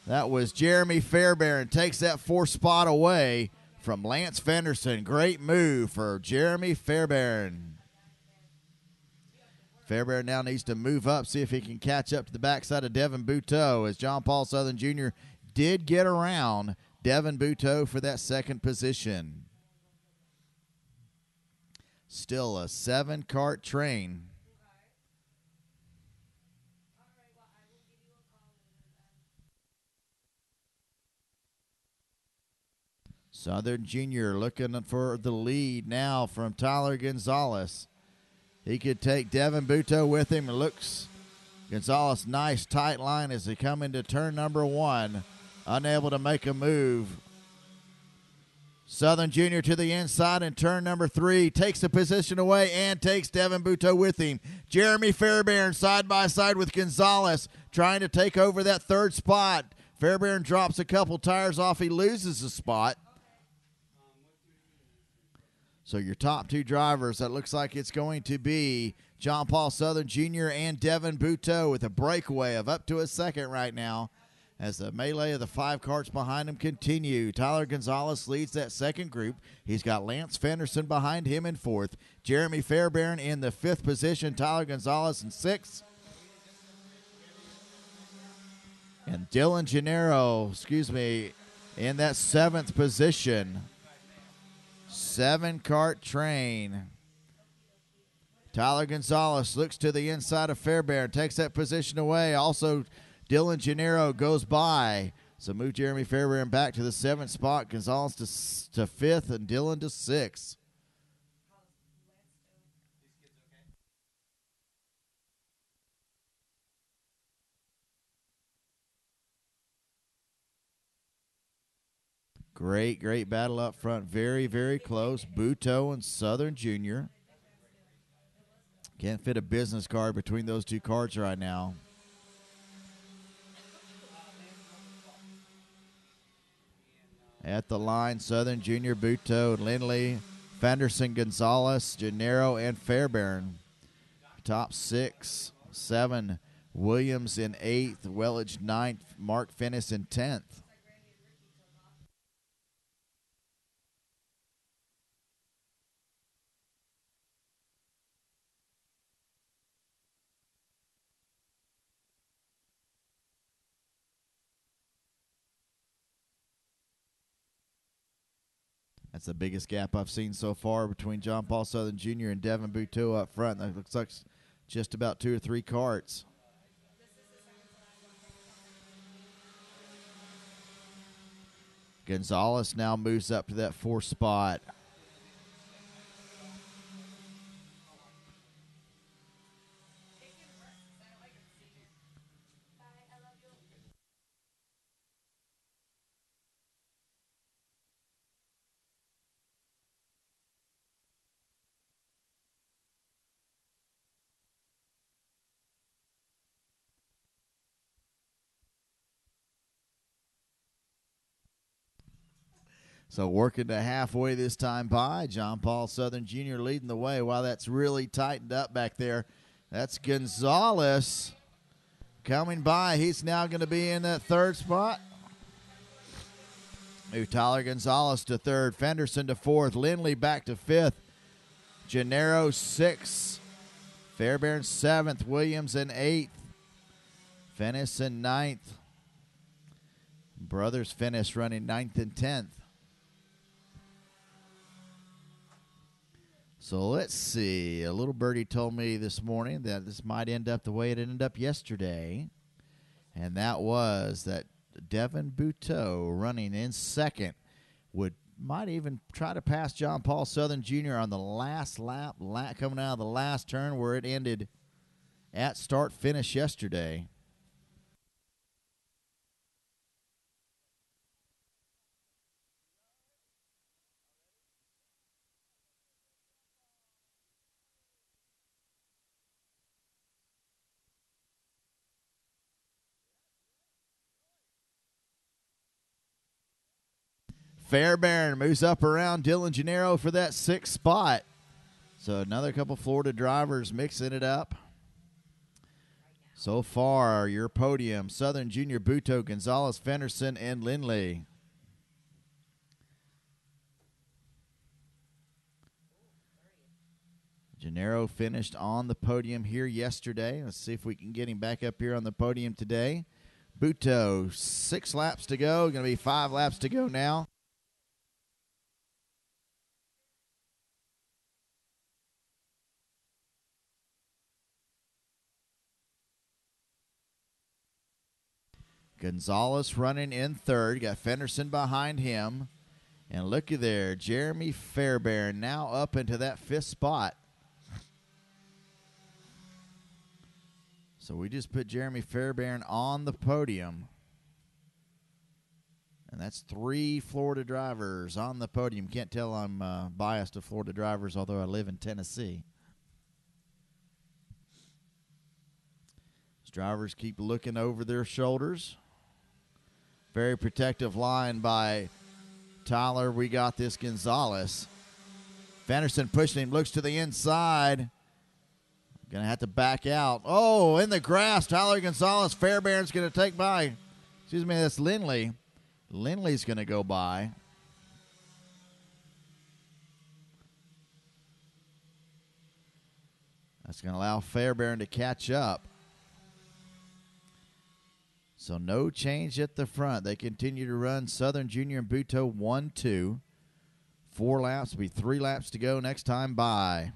That was Jeremy Fairbairn. Takes that fourth spot away from Lance Fenderson. Great move for Jeremy Fairbairn. Fairbairn now needs to move up, see if he can catch up to the backside of Devin Buteau, as John Paul Southern Jr. did get around Devin Buteau for that second position. Still a 7-kart train. Southern Junior looking for the lead now from Tyler Gonzalez. He could take Devin Buteau with him. It looks Gonzalez, nice tight line as they come into turn number 1. Unable to make a move. Southern Junior to the inside in turn number 3. Takes the position away and takes Devin Buteau with him. Jeremy Fairbairn side by side with Gonzalez trying to take over that third spot. Fairbairn drops a couple tires off. He loses a spot. So your top 2 drivers, that looks like it's going to be John Paul Southern Jr. and Devin Buteau with a breakaway of up to a second right now as the melee of the 5 karts behind him continue. Tyler Gonzalez leads that second group. He's got Lance Fenderson behind him in 4th. Jeremy Fairbairn in the 5th position. Tyler Gonzalez in 6th. And Dylan Gennaro, in that 7th position. 7-kart train. Tyler Gonzalez looks to the inside of Fairbairn, takes that position away. Also, Dylan Gennaro goes by. So move Jeremy Fairbairn back to the 7th spot. Gonzalez to 5th and Dylan to 6th. Great battle up front. Very, very close. Buteau and Southern Junior. Can't fit a business card between those 2 cards right now. At the line, Southern Junior, Buteau, Lindley, Fenderson, Gonzalez, Gennaro, and Fairbairn. Top 6, 7. Williams in 8th. Welledge 9th. Mark Finnis in 10th. That's the biggest gap I've seen so far between John Paul Southern Jr. and Devin Buteau up front. That looks like just about 2 or 3 karts. Gonzalez now moves up to that 4th spot. So working to halfway this time by. John Paul Southern Jr. leading the way. Wow, that's really tightened up back there. That's Gonzalez coming by. He's now going to be in that 3rd spot. Tyler Gonzalez to 3rd. Fenderson to 4th. Lindley back to 5th. Gennaro 6th. Fairbairn 7th. Williams in 8th. Finnis in 9th. Brothers Finnis running 9th and 10th. So let's see. A little birdie told me this morning that this might end up the way it ended up yesterday. And that was that Devin Buteau running in 2nd might even try to pass John Paul Southern Jr. on the last lap coming out of the last turn where it ended at start finish yesterday. Fairbairn moves up around Dylan Gennaro for that 6th spot. So another couple Florida drivers mixing it up. So far, your podium, Southern Junior Buto, Gonzalez, Fenderson, and Lindley. Gennaro finished on the podium here yesterday. Let's see if we can get him back up here on the podium today. Buto, 6 laps to go. Going to be 5 laps to go now. Gonzalez running in 3rd. Got Fenderson behind him. And looky there, Jeremy Fairbairn now up into that 5th spot. So we just put Jeremy Fairbairn on the podium. And that's 3 Florida drivers on the podium. Can't tell I'm biased to Florida drivers, although I live in Tennessee. These drivers keep looking over their shoulders. Very protective line by Tyler. We got this Gonzalez. Fenderson pushing him, looks to the inside. Going to have to back out. Oh, in the grass, Tyler Gonzalez. Fairbairn's going to take by. Excuse me, that's Lindley. Lindley's going to go by. That's going to allow Fairbairn to catch up. So no change at the front. They continue to run Southern Junior and Buto 1-2. 4 laps will be 3 laps to go next time by.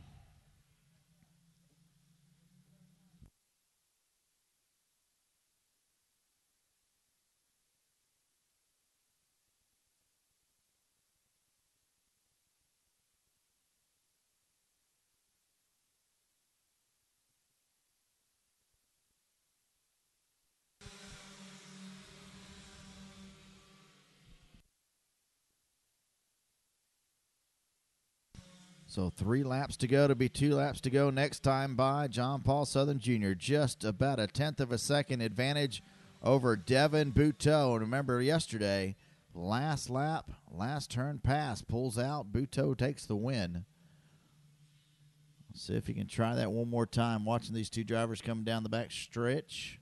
So 3 laps to go to be 2 laps to go next time by. John Paul Southern Jr. just about a 1/10 of a second advantage over Devin Buteau. And remember yesterday, last lap, last turn pass, pulls out. Buteau takes the win. Let's see if he can try that one more time. Watching these 2 drivers coming down the back stretch.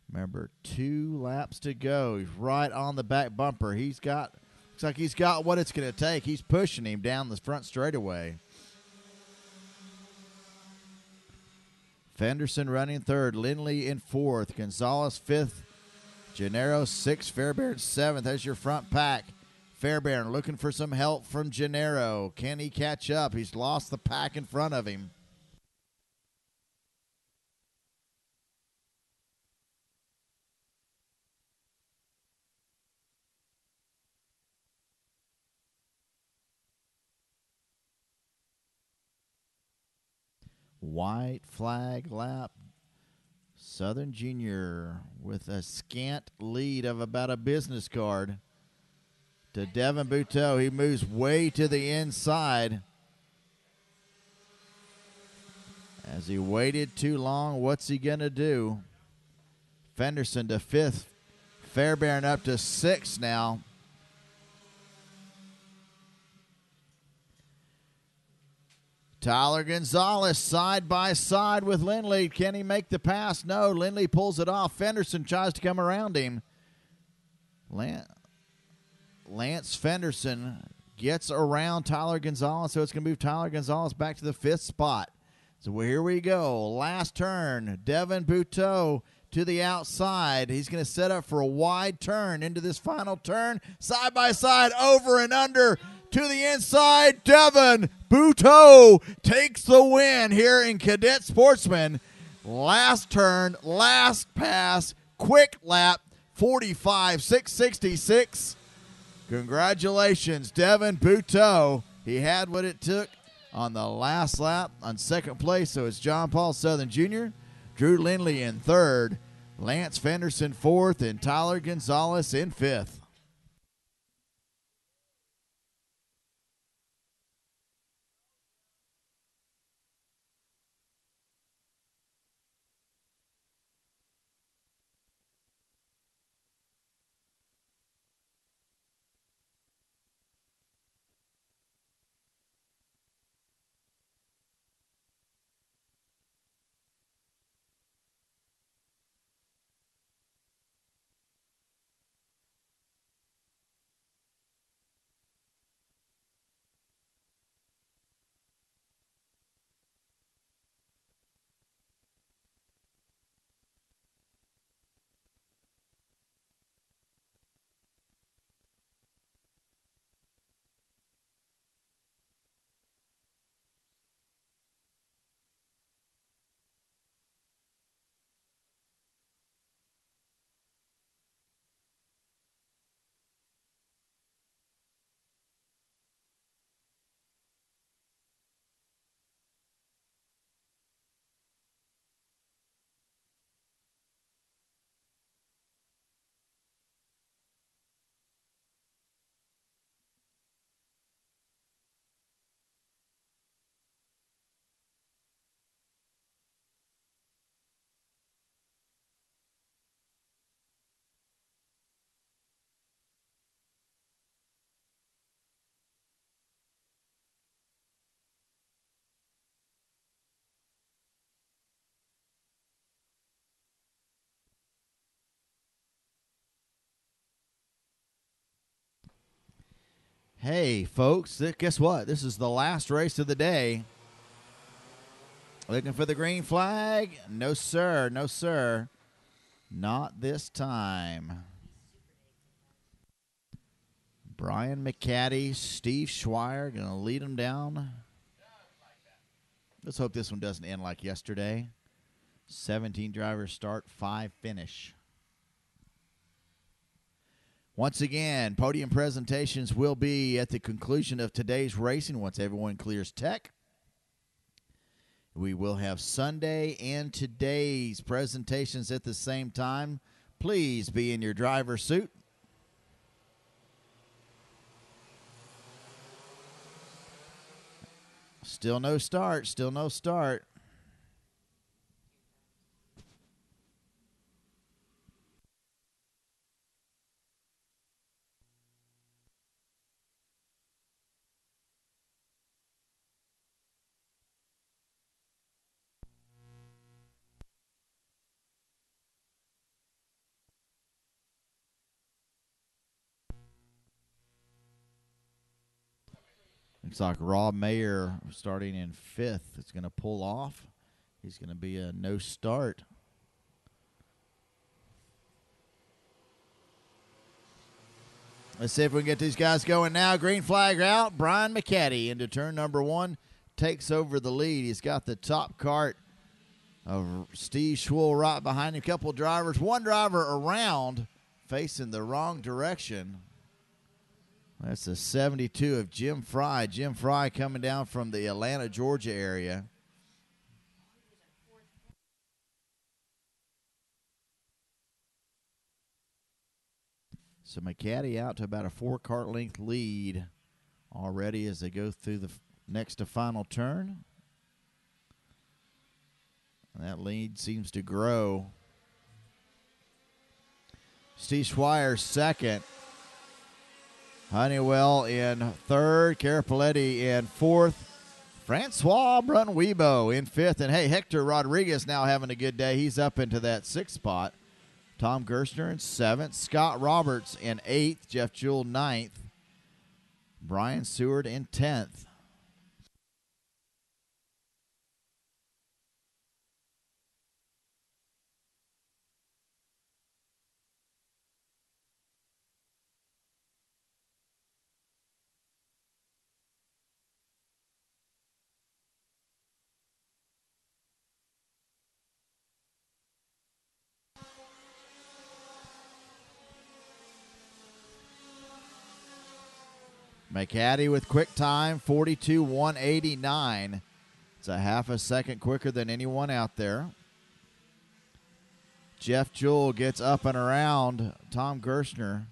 Remember, 2 laps to go. He's right on the back bumper. Looks like he's got what it's going to take. He's pushing him down the front straightaway. Fenderson running 3rd. Lindley in 4th. Gonzalez 5th. Gennaro 6th. Fairbairn 7th. There's your front pack. Fairbairn looking for some help from Gennaro. Can he catch up? He's lost the pack in front of him. White flag lap. Southern Junior with a scant lead of about a business card to Devin Buteau. He moves way to the inside. As he waited too long, what's he going to do? Fenderson to 5th. Fairbairn up to 6th now. Tyler Gonzalez side by side with Lindley. Can he make the pass? No. Lindley pulls it off. Fenderson tries to come around him. Lance Fenderson gets around Tyler Gonzalez, so it's going to move Tyler Gonzalez back to the 5th spot. So here we go. Last turn. Devin Buteau to the outside. He's going to set up for a wide turn into this final turn. Side by side, over and under. To the inside, Devin Buteau takes the win here in Cadet Sportsman. Last turn, last pass, quick lap, 45.666. Congratulations, Devin Buteau. He had what it took on the last lap on 2nd place, so it's John Paul Southern Jr., Drew Lindley in 3rd, Lance Fenderson 4th, and Tyler Gonzalez in 5th. Hey, folks, guess what? This is the last race of the day. Looking for the green flag? No, sir. No, sir. Not this time. Brian McCaddy, Steve Schweier going to lead them down. Let's hope this one doesn't end like yesterday. 17 drivers start, 5 finish. Once again, podium presentations will be at the conclusion of today's racing once everyone clears tech. We will have Sunday and today's presentations at the same time. Please be in your driver's suit. Still no start. Still no start. Looks like Rob Mayer starting in 5th. It's going to pull off. He's going to be a no start. Let's see if we can get these guys going now. Green flag out. Brian McCaddy into turn number 1. Takes over the lead. He's got the top cart of Steve Schweier right behind him. A couple drivers. One driver around facing the wrong direction. That's the 72 of Jim Fry. Jim Fry coming down from the Atlanta, Georgia area. So McCaddy out to about a 4-cart length lead already as they go through the next to final turn. And that lead seems to grow. Steve Schweier second. Honeywell in 3rd. Carapoletti in 4th. Francois Brunwebo in 5th. And, hey, Hector Rodriguez now having a good day. He's up into that 6th spot. Tom Gerstner in 7th. Scott Roberts in 8th. Jeff Jewell 9th. Brian Seward in 10th. McCaddy with quick time, 42.189. It's a half a second quicker than anyone out there. Jeff Jewell gets up and around Tom Gerstner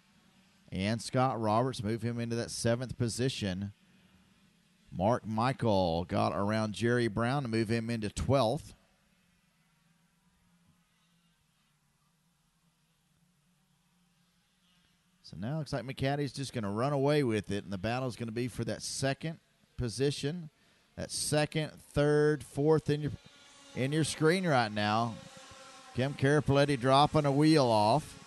and Scott Roberts, move him into that 7th position. Mark Michael got around Jerry Brown to move him into 12th. So now it looks like McCaddy's just going to run away with it, and the battle's going to be for that 2nd position, that 2nd, 3rd, 4th in your screen right now. Kim Carapoletti dropping a wheel off.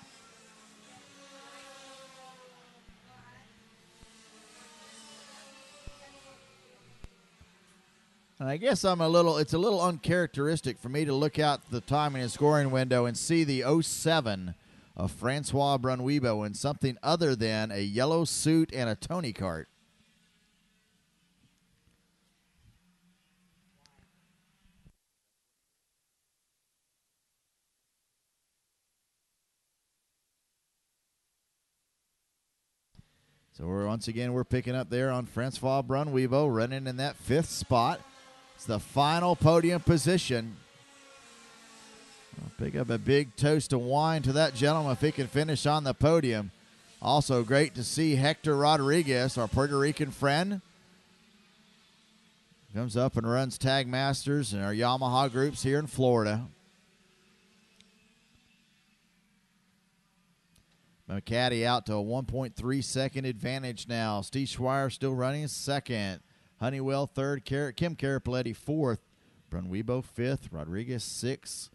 And I guess it's a little uncharacteristic for me to look out the timing and scoring window and see the 07 of Francois Brunwebo in something other than a yellow suit and a Tony kart. So once again, we're picking up there on Francois Brunwebo, running in that 5th spot. It's the final podium position. I'll pick up a big toast of wine to that gentleman if he can finish on the podium. Also great to see Hector Rodriguez, our Puerto Rican friend. Comes up and runs Tag Masters and our Yamaha groups here in Florida. McCaddy out to a 1.3 second advantage now. Steve Schweier still running 2nd. Honeywell 3rd. Kim Carapoletti 4th. Brunwebo 5th. Rodriguez 6th.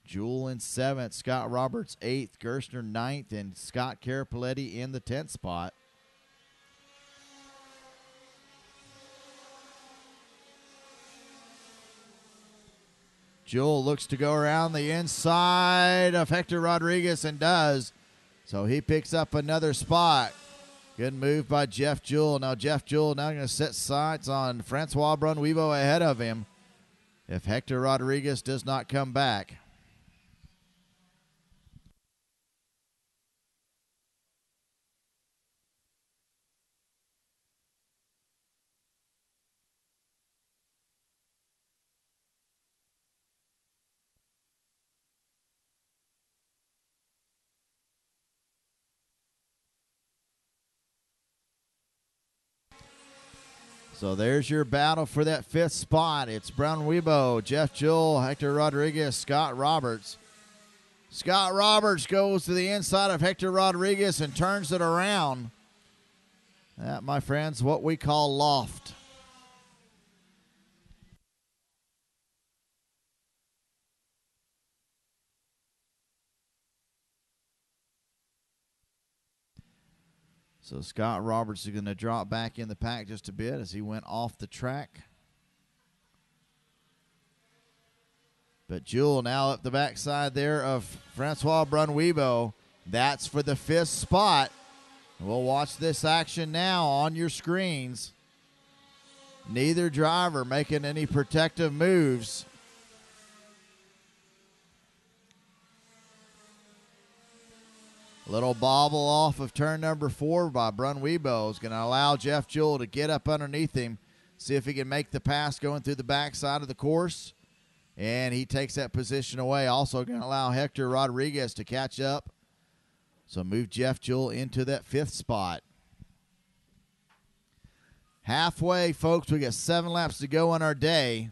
Jewell in 7th. Scott Roberts 8th. Gerstner 9th. And Scott Carapoletti in the 10th spot. Jewell looks to go around the inside of Hector Rodriguez and does. So he picks up another spot. Good move by Jeff Jewell. Now Jeff Jewell now going to set sights on Francois Brunwibo ahead of him if Hector Rodriguez does not come back. So there's your battle for that fifth spot. It's Brunwibo, Jeff Jewell, Hector Rodriguez, Scott Roberts. Scott Roberts goes to the inside of Hector Rodriguez and turns it around. That, my friends, what we call loft. So Scott Roberts is going to drop back in the pack just a bit as he went off the track. But Jewell now up the backside there of Francois Brunwibo. That's for the fifth spot. We'll watch this action now on your screens. Neither driver making any protective moves. Little bobble off of turn number 4 by Brunwibo is going to allow Jeff Jewell to get up underneath him, see if he can make the pass going through the backside of the course. And he takes that position away. Also going to allow Hector Rodriguez to catch up. So move Jeff Jewell into that fifth spot. Halfway, folks. We got 7 laps to go on our day.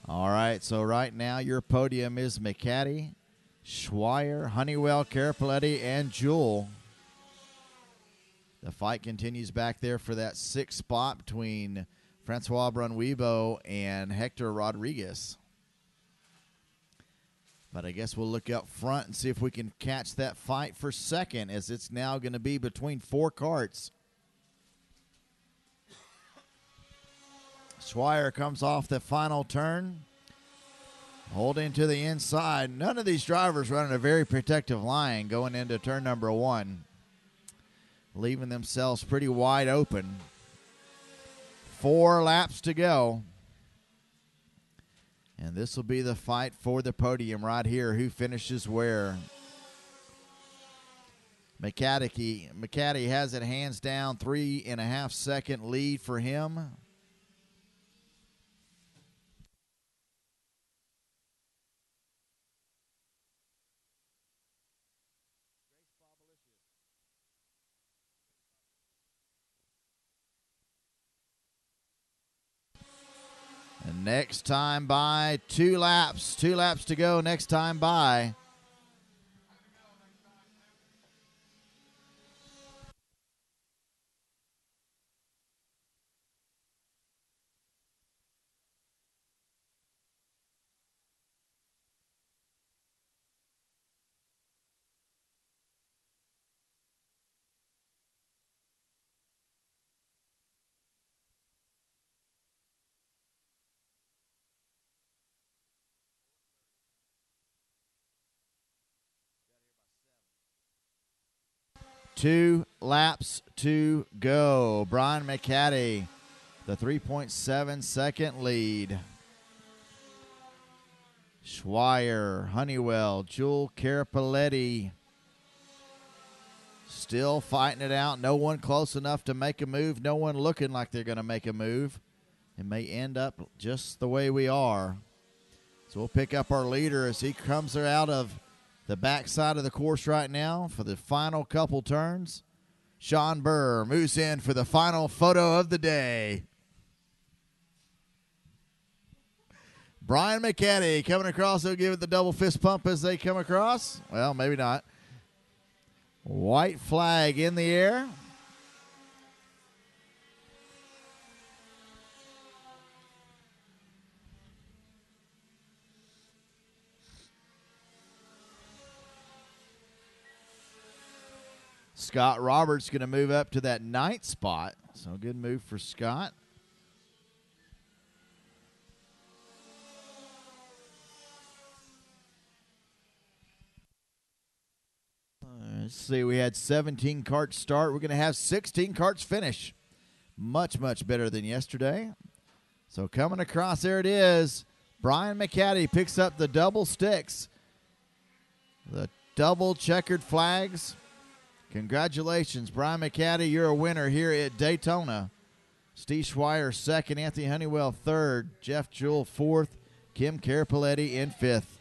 All right, so right now your podium is McCaddy, Schweier, Honeywell, Carapaletti, and Jewell. The fight continues back there for that 6th spot between Francois Brunwibo and Hector Rodriguez. But I guess we'll look up front and see if we can catch that fight for second, as it's now going to be between 4 karts. Schweier comes off the final turn, holding to the inside. None of these drivers running a very protective line going into turn number 1, leaving themselves pretty wide open. 4 laps to go. And this will be the fight for the podium right here. Who finishes where? McCaddy has it hands down, 3.5 second lead for him. And next time by, 2 laps. 2 laps to go next time by. Two laps to go. Brian McCaddy, the 3.7 second lead. Schweier, Honeywell, Jewel Carapaletti still fighting it out. No one close enough to make a move. No one looking like they're going to make a move. It may end up just the way we are. So we'll pick up our leader as he comes out of the backside of the course right now for the final couple turns. Sean Burr moves in for the final photo of the day. Brian McCaddy coming across. He'll give it the double fist pump as they come across. Well, maybe not. White flag in the air. Scott Roberts going to move up to that 9th spot. So good move for Scott. Let's see, we had 17 carts start. We're going to have 16 carts finish. Much, much better than yesterday. So coming across, there it is. Brian McCaddy picks up the double sticks. The double checkered flags. Congratulations, Brian McCaddy. You're a winner here at Daytona. Steve Schweier, 2nd. Anthony Honeywell, 3rd. Jeff Jewell, 4th. Kim Carapaletti in 5th.